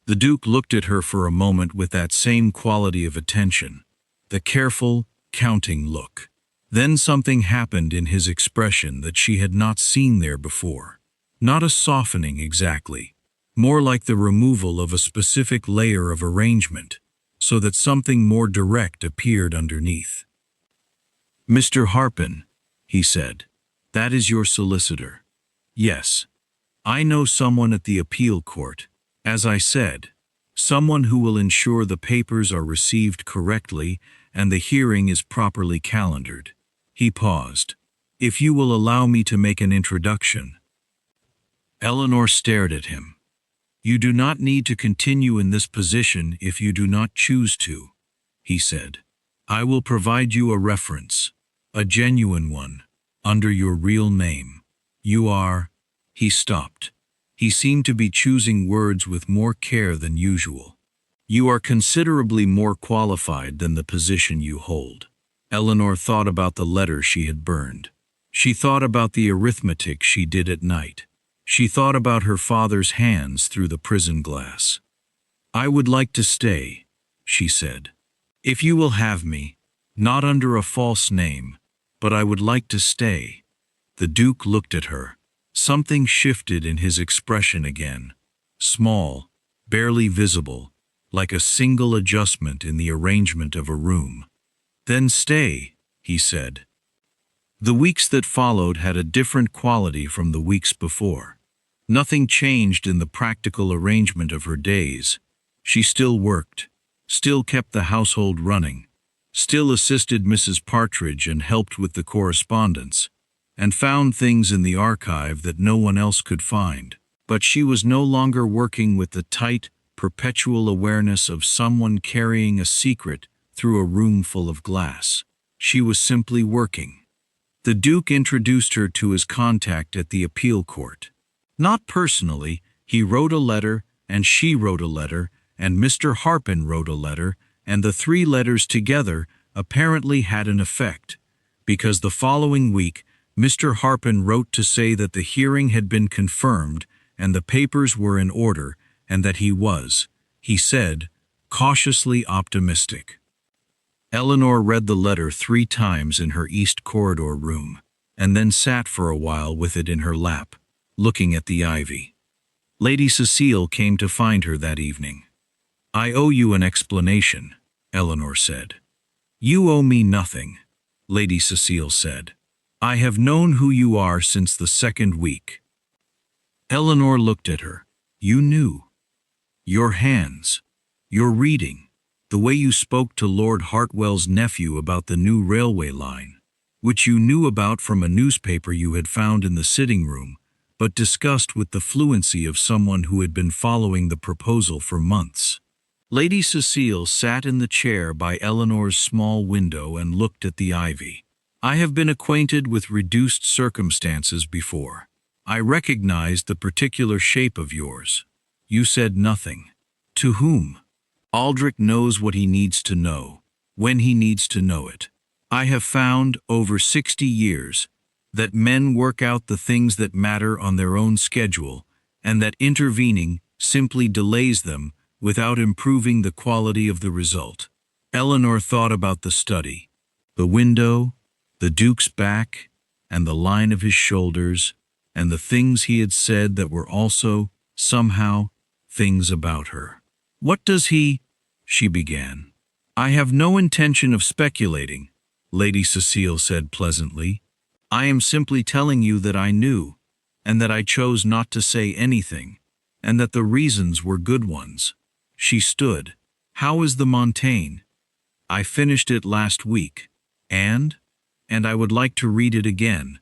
The Duke looked at her for a moment with that same quality of attention, the careful, counting look. Then something happened in his expression that she had not seen there before. Not a softening exactly, more like the removal of a specific layer of arrangement, so that something more direct appeared underneath. Mr. Harpen, he said, that is your solicitor. Yes. I know someone at the appeal court, as I said, someone who will ensure the papers are received correctly and the hearing is properly calendared. He paused. If you will allow me to make an introduction. Eleanor stared at him. You do not need to continue in this position if you do not choose to, he said. I will provide you a reference, a genuine one, under your real name. You are... He stopped. He seemed to be choosing words with more care than usual. You are considerably more qualified than the position you hold. Eleanor thought about the letter she had burned. She thought about the arithmetic she did at night. She thought about her father's hands through the prison glass. I would like to stay, she said. If you will have me, not under a false name, but I would like to stay. The Duke looked at her. Something shifted in his expression again. Small, barely visible, like a single adjustment in the arrangement of a room. Then stay, he said. The weeks that followed had a different quality from the weeks before. Nothing changed in the practical arrangement of her days. She still worked, still kept the household running, still assisted Mrs. Partridge and helped with the correspondence, and found things in the archive that no one else could find. But she was no longer working with the tight, perpetual awareness of someone carrying a secret through a room full of glass. She was simply working. The Duke introduced her to his contact at the appeal court. Not personally, he wrote a letter, and she wrote a letter, and Mr. Harpen wrote a letter, and the 3 letters together apparently had an effect, because the following week, Mr. Harpen wrote to say that the hearing had been confirmed and the papers were in order, and that he was, he said, cautiously optimistic. Eleanor read the letter 3 times in her East Corridor room, and then sat for a while with it in her lap, looking at the ivy. Lady Cecile came to find her that evening. I owe you an explanation, Eleanor said. You owe me nothing, Lady Cecile said. I have known who you are since the 2nd week. Eleanor looked at her. You knew. Your hands, your reading, the way you spoke to Lord Hartwell's nephew about the new railway line, which you knew about from a newspaper you had found in the sitting room, but discussed with the fluency of someone who had been following the proposal for months. Lady Cecile sat in the chair by Eleanor's small window and looked at the ivy. I have been acquainted with reduced circumstances before. I recognized the particular shape of yours. You said nothing. To whom? Aldrich knows what he needs to know, when he needs to know it. I have found, over 60 years, that men work out the things that matter on their own schedule, and that intervening simply delays them without improving the quality of the result. Eleanor thought about the study, the window, the Duke's back, and the line of his shoulders, and the things he had said that were also, somehow, things about her. "What does he—" she began. "I have no intention of speculating," Lady Cecile said pleasantly. "I am simply telling you that I knew, and that I chose not to say anything, and that the reasons were good ones." She stood. "How is the Montaigne?" "I finished it last week. And I would like to read it again."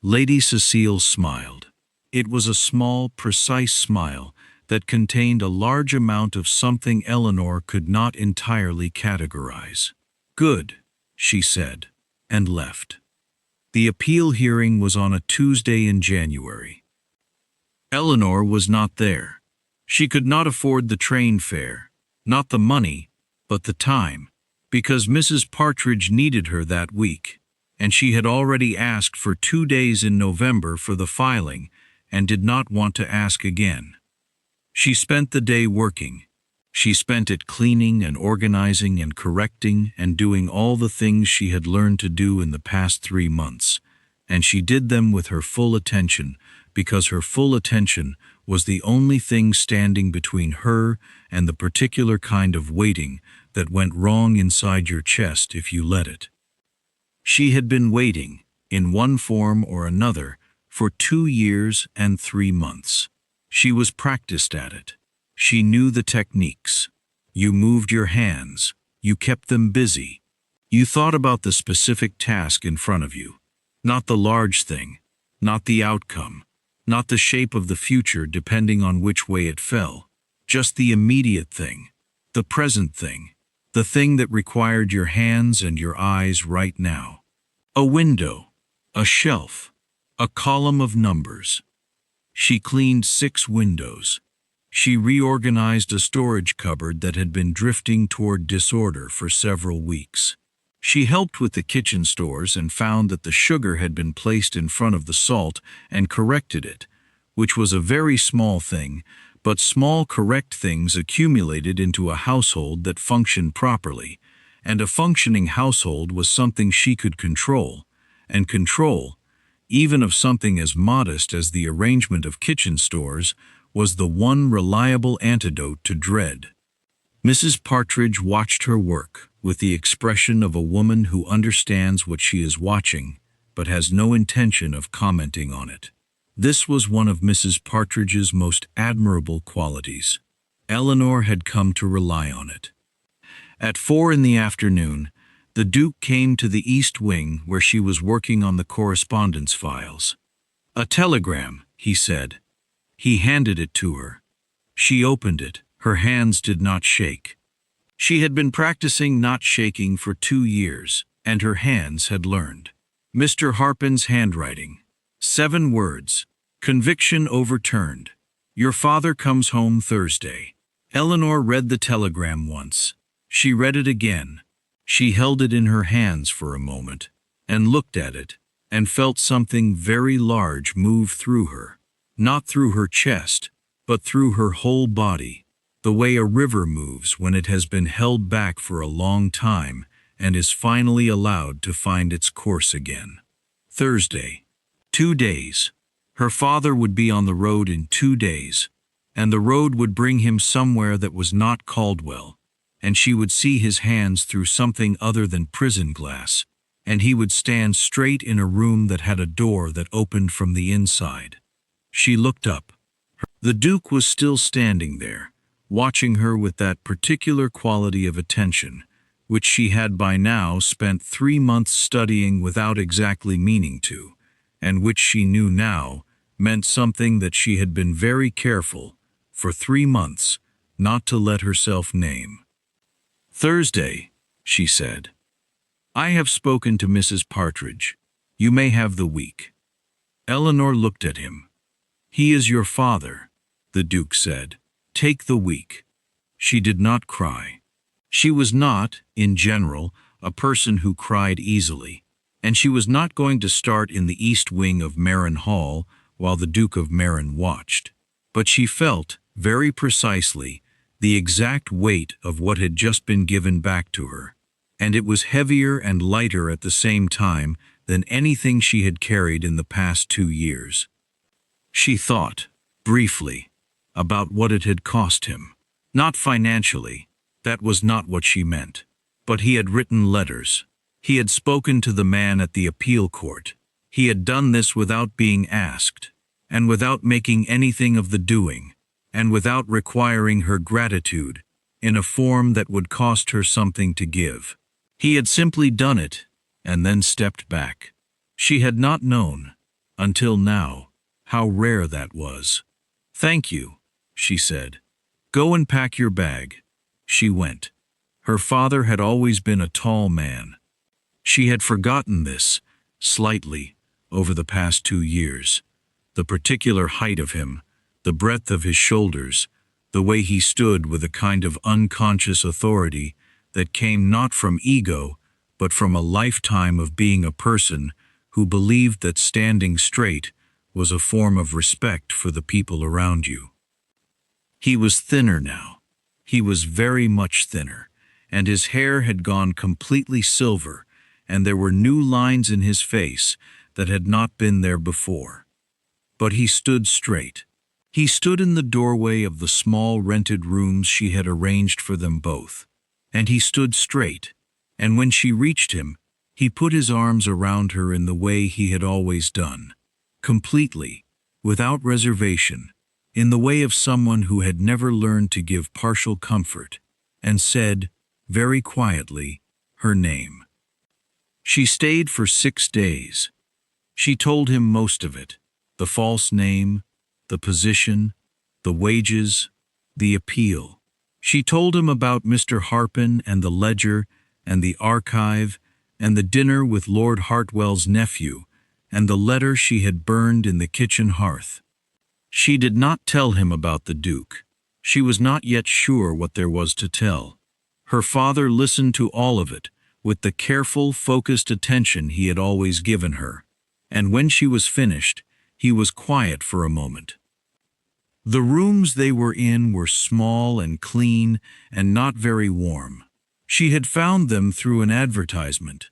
Lady Cecile smiled. It was a small, precise smile that contained a large amount of something Eleanor could not entirely categorize. "Good," she said, and left. The appeal hearing was on a Tuesday in January. Eleanor was not there. She could not afford the train fare, not the money, but the time, because Mrs. Partridge needed her that week, and she had already asked for 2 days in November for the filing and did not want to ask again. She spent the day working. She spent it cleaning and organizing and correcting and doing all the things she had learned to do in the past 3 months, and she did them with her full attention, because her full attention was the only thing standing between her and the particular kind of waiting that went wrong inside your chest if you let it. She had been waiting, in one form or another, for 2 years and 3 months. She was practiced at it. She knew the techniques. You moved your hands. You kept them busy. You thought about the specific task in front of you. Not the large thing, not the outcome, not the shape of the future depending on which way it fell. Just the immediate thing, the present thing, the thing that required your hands and your eyes right now. A window, a shelf, a column of numbers. She cleaned 6 windows. She reorganized a storage cupboard that had been drifting toward disorder for several weeks. She helped with the kitchen stores and found that the sugar had been placed in front of the salt and corrected it, which was a very small thing, but small correct things accumulated into a household that functioned properly, and a functioning household was something she could control, and control, even of something as modest as the arrangement of kitchen stores, was the one reliable antidote to dread. Mrs. Partridge watched her work with the expression of a woman who understands what she is watching, but has no intention of commenting on it. This was one of Mrs. Partridge's most admirable qualities. Eleanor had come to rely on it. At 4 in the afternoon, the Duke came to the East Wing where she was working on the correspondence files. "A telegram," he said. He handed it to her. She opened it. Her hands did not shake. She had been practicing not shaking for 2 years, and her hands had learned. Mr. Harpin's handwriting. 7 words. Conviction overturned. Your father comes home Thursday. Eleanor read the telegram once. She read it again. She held it in her hands for a moment, and looked at it, and felt something very large move through her. Not through her chest, but through her whole body, the way a river moves when it has been held back for a long time and is finally allowed to find its course again. Thursday. 2 days. Her father would be on the road in 2 days, and the road would bring him somewhere that was not Caldwell, and she would see his hands through something other than prison glass, and he would stand straight in a room that had a door that opened from the inside. She looked up. The Duke was still standing there, watching her with that particular quality of attention, which she had by now spent 3 months studying without exactly meaning to, and which she knew now meant something that she had been very careful, for 3 months, not to let herself name. "Thursday," she said. "I have spoken to Mrs. Partridge. You may have the week." Eleanor looked at him. "He is your father," the Duke said. "Take the week." She did not cry. She was not, in general, a person who cried easily, and she was not going to start in the east wing of Marin Hall while the Duke of Marin watched. But she felt, very precisely, the exact weight of what had just been given back to her, and it was heavier and lighter at the same time than anything she had carried in the past 2 years. She thought, briefly, about what it had cost him. Not financially, that was not what she meant. But he had written letters. He had spoken to the man at the appeal court. He had done this without being asked, and without making anything of the doing, and without requiring her gratitude in a form that would cost her something to give. He had simply done it, and then stepped back. She had not known, until now, how rare that was. "Thank you," she said. "Go and pack your bag." She went. Her father had always been a tall man. She had forgotten this, slightly, over the past 2 years. The particular height of him, the breadth of his shoulders, the way he stood with a kind of unconscious authority that came not from ego, but from a lifetime of being a person who believed that standing straight was a form of respect for the people around you. He was thinner now. He was very much thinner, and his hair had gone completely silver, and there were new lines in his face that had not been there before. But he stood straight. He stood in the doorway of the small rented rooms she had arranged for them both, and he stood straight, and when she reached him, he put his arms around her in the way he had always done, completely, without reservation, in the way of someone who had never learned to give partial comfort, and said, very quietly, her name. She stayed for 6 days. She told him most of it, the false name, the position, the wages, the appeal. She told him about Mr. Harpin and the ledger and the archive and the dinner with Lord Hartwell's nephew and the letter she had burned in the kitchen hearth. She did not tell him about the Duke. She was not yet sure what there was to tell. Her father listened to all of it with the careful, focused attention he had always given her, and when she was finished, he was quiet for a moment. The rooms they were in were small and clean and not very warm. She had found them through an advertisement.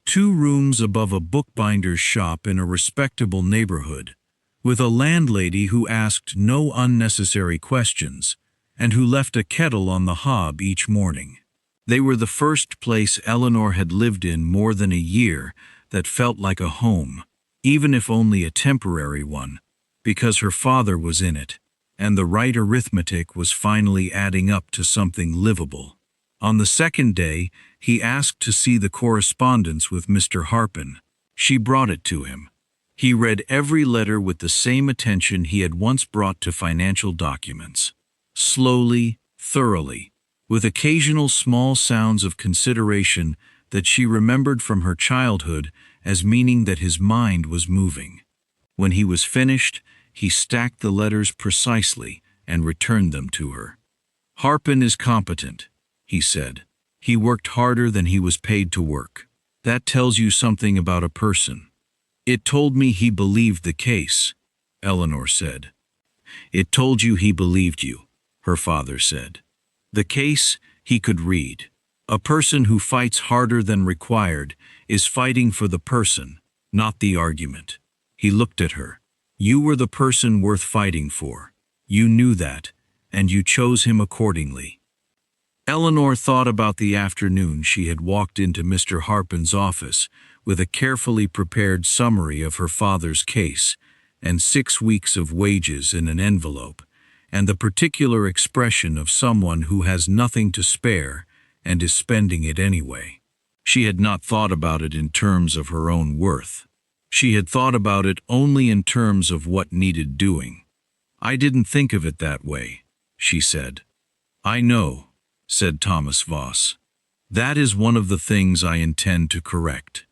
2 rooms above a bookbinder's shop in a respectable neighborhood, with a landlady who asked no unnecessary questions and who left a kettle on the hob each morning. They were the first place Eleanor had lived in more than a year that felt like a home, even if only a temporary one, because her father was in it, and the right arithmetic was finally adding up to something livable. On the second day, he asked to see the correspondence with Mr. Harpin. She brought it to him. He read every letter with the same attention he had once brought to financial documents. Slowly, thoroughly, with occasional small sounds of consideration that she remembered from her childhood as meaning that his mind was moving. When he was finished, he stacked the letters precisely and returned them to her. "Harpin is competent," he said. "He worked harder than he was paid to work. That tells you something about a person." "It told me he believed the case," Eleanor said. "It told you he believed you," her father said. "The case he could read. A person who fights harder than required is fighting for the person, not the argument." He looked at her. "You were the person worth fighting for. You knew that, and you chose him accordingly." Eleanor thought about the afternoon she had walked into Mr. Harpin's office with a carefully prepared summary of her father's case and 6 weeks of wages in an envelope, and the particular expression of someone who has nothing to spare and is spending it anyway. She had not thought about it in terms of her own worth. She had thought about it only in terms of what needed doing. "I didn't think of it that way," she said. "I know," said Thomas Voss. "That is one of the things I intend to correct."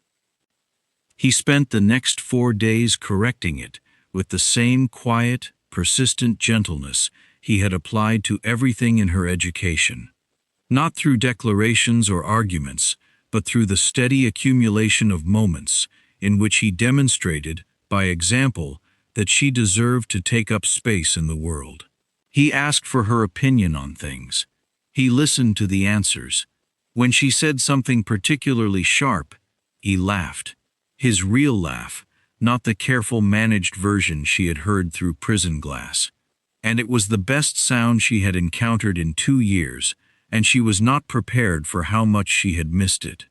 He spent the next 4 days correcting it with the same quiet, persistent gentleness he had applied to everything in her education. Not through declarations or arguments, but through the steady accumulation of moments in which he demonstrated, by example, that she deserved to take up space in the world. He asked for her opinion on things. He listened to the answers. When she said something particularly sharp, he laughed. His real laugh, not the careful managed version she had heard through prison glass. And it was the best sound she had encountered in 2 years, and she was not prepared for how much she had missed it.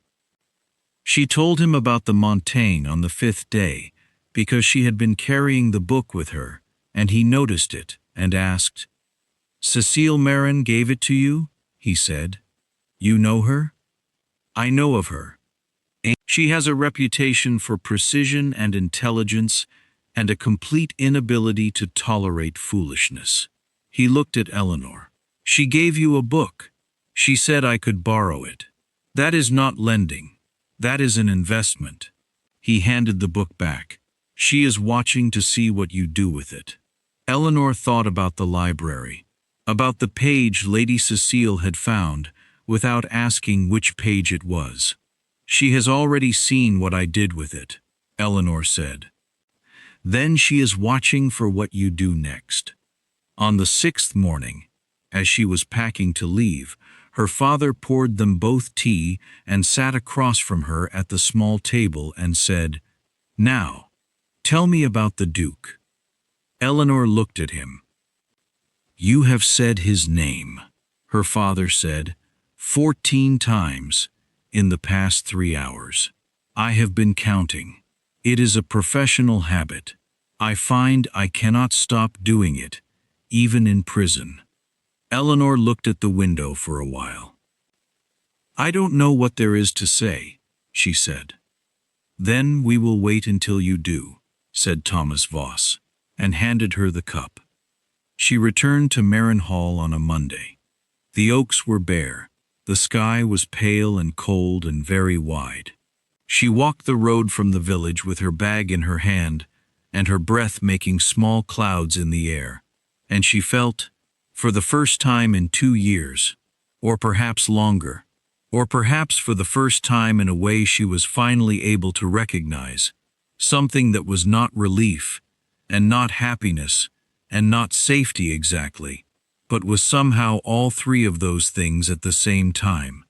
She told him about the Montaigne on the 5th day, because she had been carrying the book with her, and he noticed it, and asked, "Cecile Marin gave it to you?" he said. "You know her?" "I know of her. She has a reputation for precision and intelligence, and a complete inability to tolerate foolishness." He looked at Eleanor. "She gave you a book. She said I could borrow it. That is not lending. That is an investment." He handed the book back. "She is watching to see what you do with it." Eleanor thought about the library, about the page Lady Cecile had found, without asking which page it was. "She has already seen what I did with it," Eleanor said. "Then she is watching for what you do next." On the 6th morning, as she was packing to leave, her father poured them both tea and sat across from her at the small table and said, "Now, tell me about the Duke." Eleanor looked at him. "You have said his name," her father said, 14 times in the past 3 hours. "I have been counting. It is a professional habit. I find I cannot stop doing it, even in prison." Eleanor looked at the window for a while. "I don't know what there is to say," she said. "Then we will wait until you do," said Thomas Voss, and handed her the cup. She returned to Marin Hall on a Monday. The oaks were bare. The sky was pale and cold and very wide. She walked the road from the village with her bag in her hand, and her breath making small clouds in the air, and she felt, for the first time in 2 years, or perhaps longer, or perhaps for the first time in a way she was finally able to recognize, something that was not relief, and not happiness, and not safety exactly, but was somehow all 3 of those things at the same time.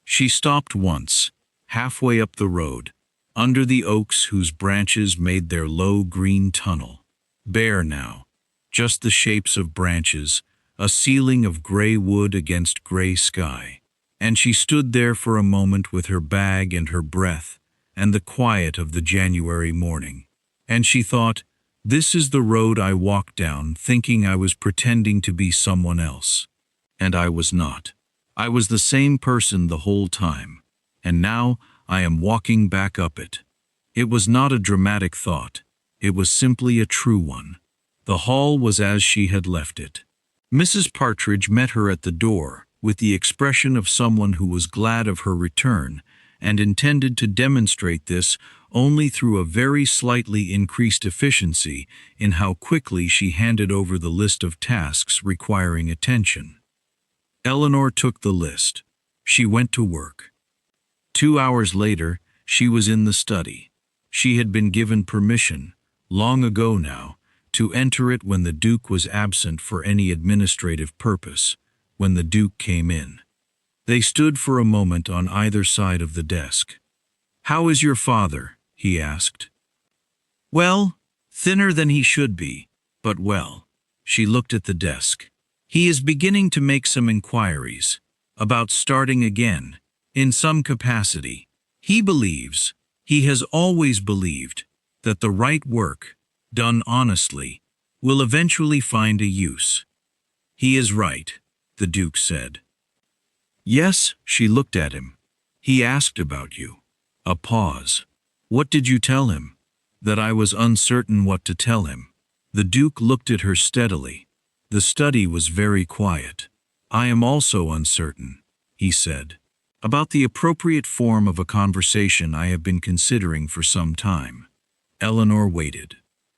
She stopped once, halfway up the road, under the oaks whose branches made their low green tunnel. Bare now, just the shapes of branches, a ceiling of gray wood against gray sky. And she stood there for a moment with her bag and her breath, and the quiet of the January morning. And she thought, this is the road I walked down thinking I was pretending to be someone else. And I was not. I was the same person the whole time. And now I am walking back up it. It was not a dramatic thought. It was simply a true one. The hall was as she had left it. Mrs. Partridge met her at the door, with the expression of someone who was glad of her return, and intended to demonstrate this only through a very slightly increased efficiency in how quickly she handed over the list of tasks requiring attention. Eleanor took the list. She went to work. 2 hours later, she was in the study. She had been given permission, long ago now, to enter it when the Duke was absent for any administrative purpose, when the Duke came in. They stood for a moment on either side of the desk. "How is your father?" he asked. "Well, thinner than he should be, but well." She looked at the desk. "He is beginning to make some inquiries about starting again, in some capacity. He believes, he has always believed, that the right work, done honestly, will eventually find a use." "He is right," the Duke said. "Yes," she looked at him. "He asked about you." A pause. "What did you tell him?" "That I was uncertain what to tell him." The Duke looked at her steadily. The study was very quiet. "I am also uncertain," he said, "about the appropriate form of a conversation I have been considering for some time." Eleanor waited.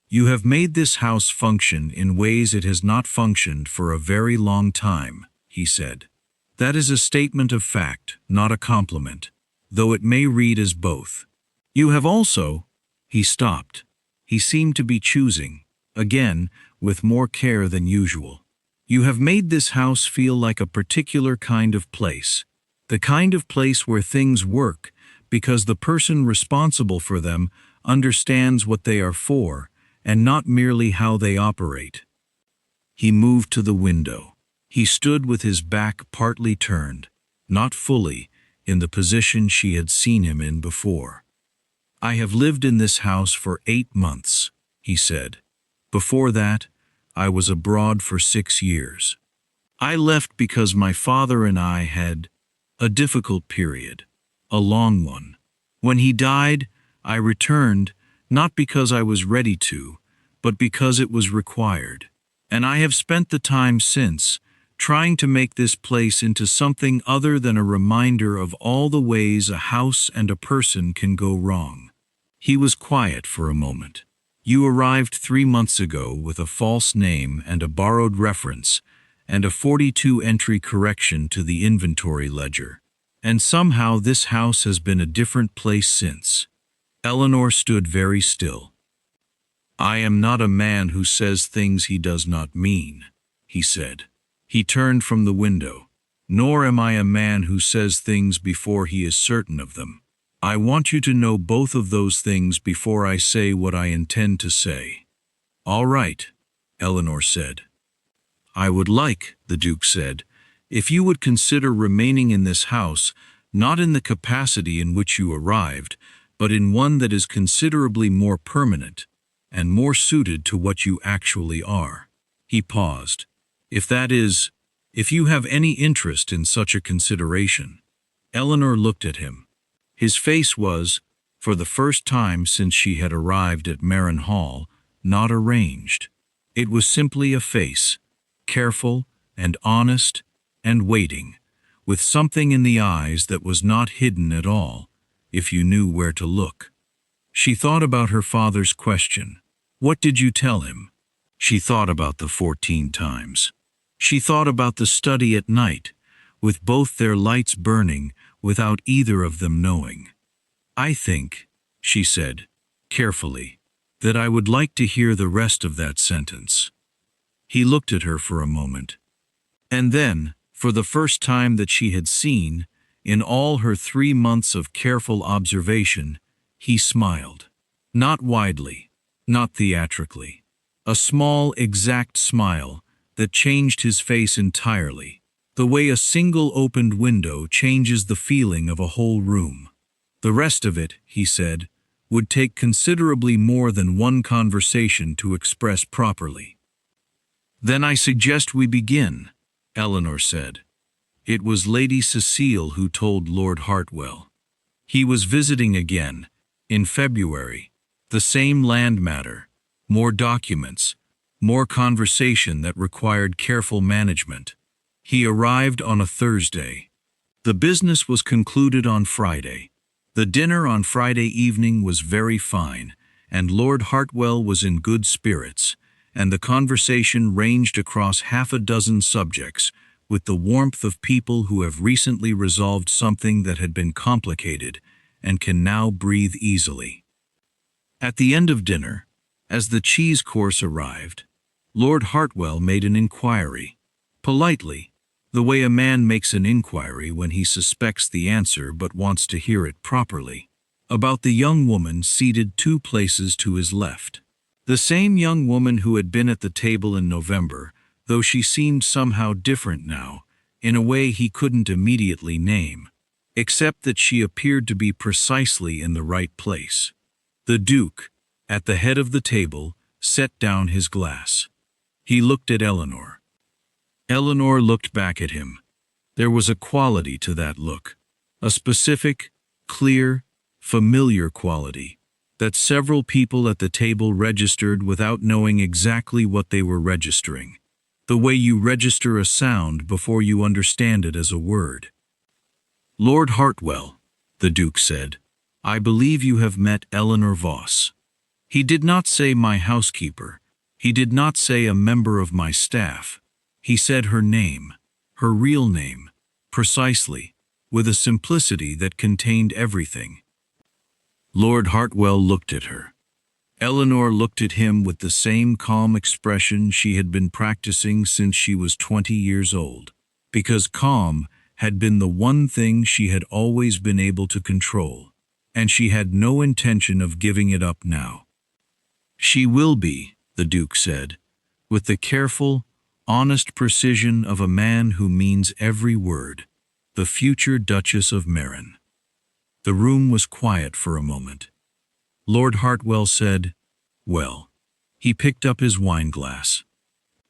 You have made this house function in ways it has not functioned for a very long time, he said. That is a statement of fact, not a compliment, though it may read as both. You have also— He stopped. He seemed to be choosing, again, with more care than usual. You have made this house feel like a particular kind of place. The kind of place where things work because the person responsible for them understands what they are for and not merely how they operate. He moved to the window. He stood with his back partly turned, not fully, in the position she had seen him in before. I have lived in this house for 8 months, he said. Before that, I was abroad for 6 years. I left because my father and I had a difficult period, a long one. When he died, I returned, not because I was ready to, but because it was required. And I have spent the time since trying to make this place into something other than a reminder of all the ways a house and a person can go wrong. He was quiet for a moment. You arrived 3 months ago with a false name and a borrowed reference, and a 42-entry correction to the inventory ledger. And somehow this house has been a different place since. Eleanor stood very still. I am not a man who says things he does not mean, he said. He turned from the window. Nor am I a man who says things before he is certain of them. I want you to know both of those things before I say what I intend to say. All right, Eleanor said. I would like, the Duke said, if you would consider remaining in this house, not in the capacity in which you arrived, but in one that is considerably more permanent, and more suited to what you actually are. He paused. If you have any interest in such a consideration. Eleanor looked at him. His face was, for the first time since she had arrived at Marin Hall, not arranged. It was simply a face, careful and honest and waiting, with something in the eyes that was not hidden at all, if you knew where to look. She thought about her father's question. What did you tell him? She thought about the 14 times. She thought about the study at night, with both their lights burning without either of them knowing. I think, she said, carefully, that I would like to hear the rest of that sentence. He looked at her for a moment. And then, for the first time that she had seen, in all her 3 months of careful observation, he smiled. Not widely, not theatrically. A small, exact smile that changed his face entirely, the way a single opened window changes the feeling of a whole room. The rest of it, he said, would take considerably more than one conversation to express properly. Then I suggest we begin, Eleanor said. It was Lady Cecile who told Lord Hartwell. He was visiting again, in February. The same land matter, more documents, more conversation that required careful management. He arrived on a Thursday. The business was concluded on Friday. The dinner on Friday evening was very fine, and Lord Hartwell was in good spirits, and the conversation ranged across 6 subjects, with the warmth of people who have recently resolved something that had been complicated and can now breathe easily. At the end of dinner, as the cheese course arrived, Lord Hartwell made an inquiry, politely, the way a man makes an inquiry when he suspects the answer but wants to hear it properly, about the young woman seated 2 places to his left. The same young woman who had been at the table in November, though she seemed somehow different now, in a way he couldn't immediately name, except that she appeared to be precisely in the right place. The Duke, at the head of the table, set down his glass. He looked at Eleanor. Eleanor looked back at him. There was a quality to that look, a specific, clear, familiar quality, that several people at the table registered without knowing exactly what they were registering, the way you register a sound before you understand it as a word. Lord Hartwell, the Duke said, I believe you have met Eleanor Voss. He did not say my housekeeper. He did not say a member of my staff. He said her name, her real name, precisely, with a simplicity that contained everything. Lord Hartwell looked at her. Eleanor looked at him with the same calm expression she had been practicing since she was 20 years old, because calm had been the one thing she had always been able to control, and she had no intention of giving it up now. "She will be," the Duke said, with the careful, honest precision of a man who means every word, "the future Duchess of Marin." The room was quiet for a moment. Lord Hartwell said, "Well." He picked up his wineglass.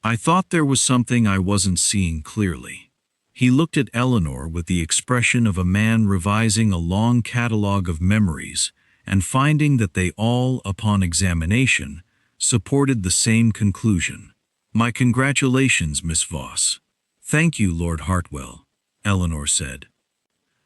"I thought there was something I wasn't seeing clearly." He looked at Eleanor with the expression of a man revising a long catalogue of memories and finding that they all, upon examination, supported the same conclusion. "My congratulations, Miss Voss." "Thank you, Lord Hartwell," Eleanor said.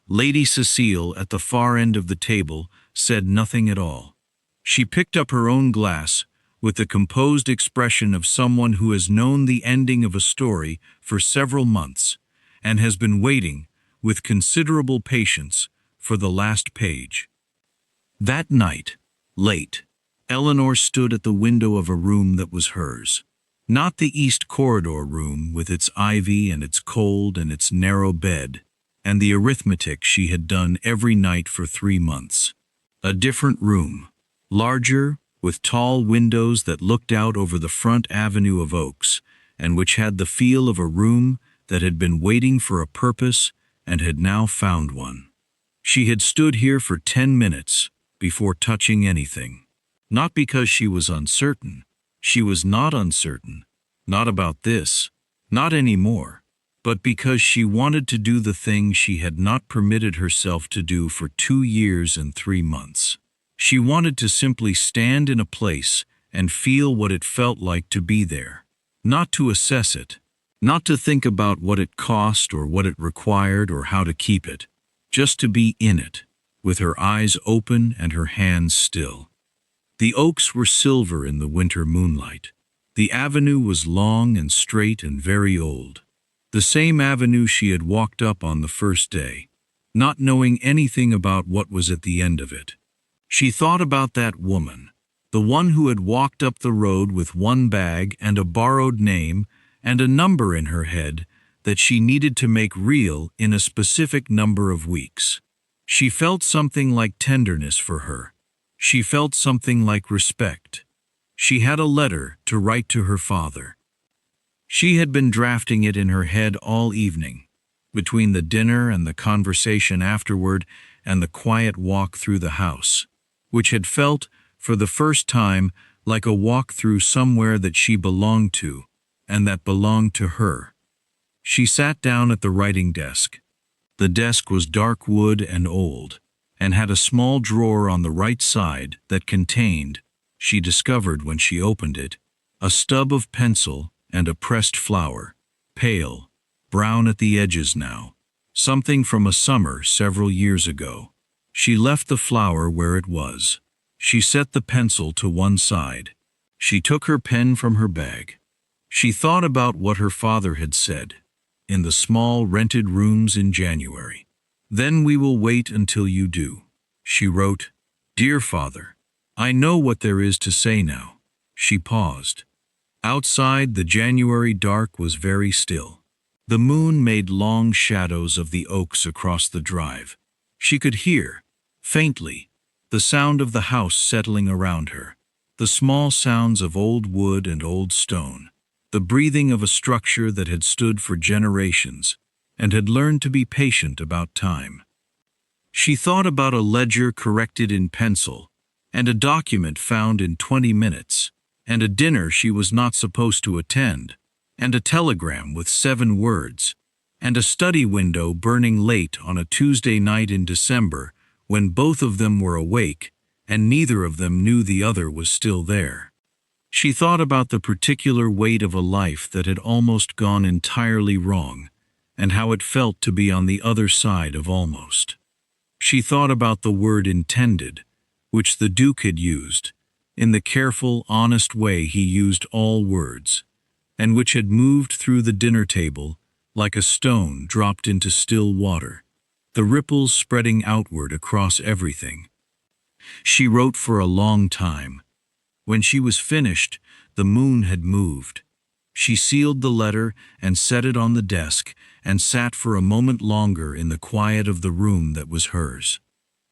Lady Cecile, at the far end of the table, said nothing at all. She picked up her own glass with the composed expression of someone who has known the ending of a story for several months and has been waiting, with considerable patience, for the last page. That night, late, Eleanor stood at the window of a room that was hers. Not the East Corridor room with its ivy and its cold and its narrow bed, and the arithmetic she had done every night for 3 months. A different room, larger, with tall windows that looked out over the front avenue of oaks, and which had the feel of a room that had been waiting for a purpose and had now found one. She had stood here for 10 minutes before touching anything. Not because she was uncertain. She was not uncertain. Not about this. Not anymore. But because she wanted to do the thing she had not permitted herself to do for 2 years and 3 months. She wanted to simply stand in a place and feel what it felt like to be there. Not to assess it. Not to think about what it cost or what it required or how to keep it. Just to be in it, with her eyes open and her hands still. The oaks were silver in the winter moonlight. The avenue was long and straight and very old. The same avenue she had walked up on the first day, not knowing anything about what was at the end of it. She thought about that woman, the one who had walked up the road with one bag and a borrowed name and a number in her head that she needed to make real in a specific number of weeks. She felt something like tenderness for her. She felt something like respect. She had a letter to write to her father. She had been drafting it in her head all evening, between the dinner and the conversation afterward and the quiet walk through the house, which had felt, for the first time, like a walk through somewhere that she belonged to, and that belonged to her. She sat down at the writing desk. The desk was dark wood and old, and had a small drawer on the right side that contained, she discovered when she opened it, a stub of pencil and a pressed flower, pale, brown at the edges now, something from a summer several years ago. She left the flower where it was. She set the pencil to one side. She took her pen from her bag. She thought about what her father had said, in the small rented rooms in January. "Then we will wait until you do." She wrote, "Dear Father, I know what there is to say now." She paused. Outside, the January dark was very still. The moon made long shadows of the oaks across the drive. She could hear, faintly, the sound of the house settling around her, the small sounds of old wood and old stone, the breathing of a structure that had stood for generations and had learned to be patient about time. She thought about a ledger corrected in pencil, and a document found in 20 minutes, and a dinner she was not supposed to attend, and a telegram with 7 words, and a study window burning late on a Tuesday night in December when both of them were awake and neither of them knew the other was still there. She thought about the particular weight of a life that had almost gone entirely wrong, and how it felt to be on the other side of almost. She thought about the word intended, which the Duke had used, in the careful, honest way he used all words, and which had moved through the dinner table like a stone dropped into still water, the ripples spreading outward across everything. She wrote for a long time. When she was finished, the moon had moved. She sealed the letter and set it on the desk and sat for a moment longer in the quiet of the room that was hers.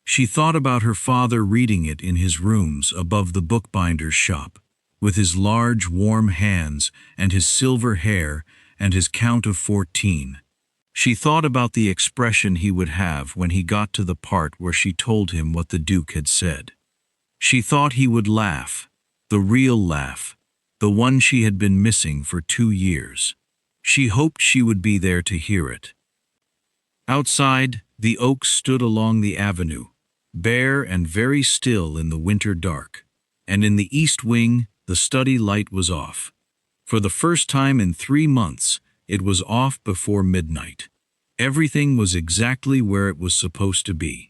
She thought about her father reading it in his rooms above the bookbinder's shop, with his large, warm hands and his silver hair and his count of 14. She thought about the expression he would have when he got to the part where she told him what the Duke had said. She thought he would laugh, the real laugh, the one she had been missing for 2 years. She hoped she would be there to hear it. Outside, the oaks stood along the avenue, bare and very still in the winter dark, and in the east wing the study light was off. For the first time in 3 months, it was off before midnight. Everything was exactly where it was supposed to be.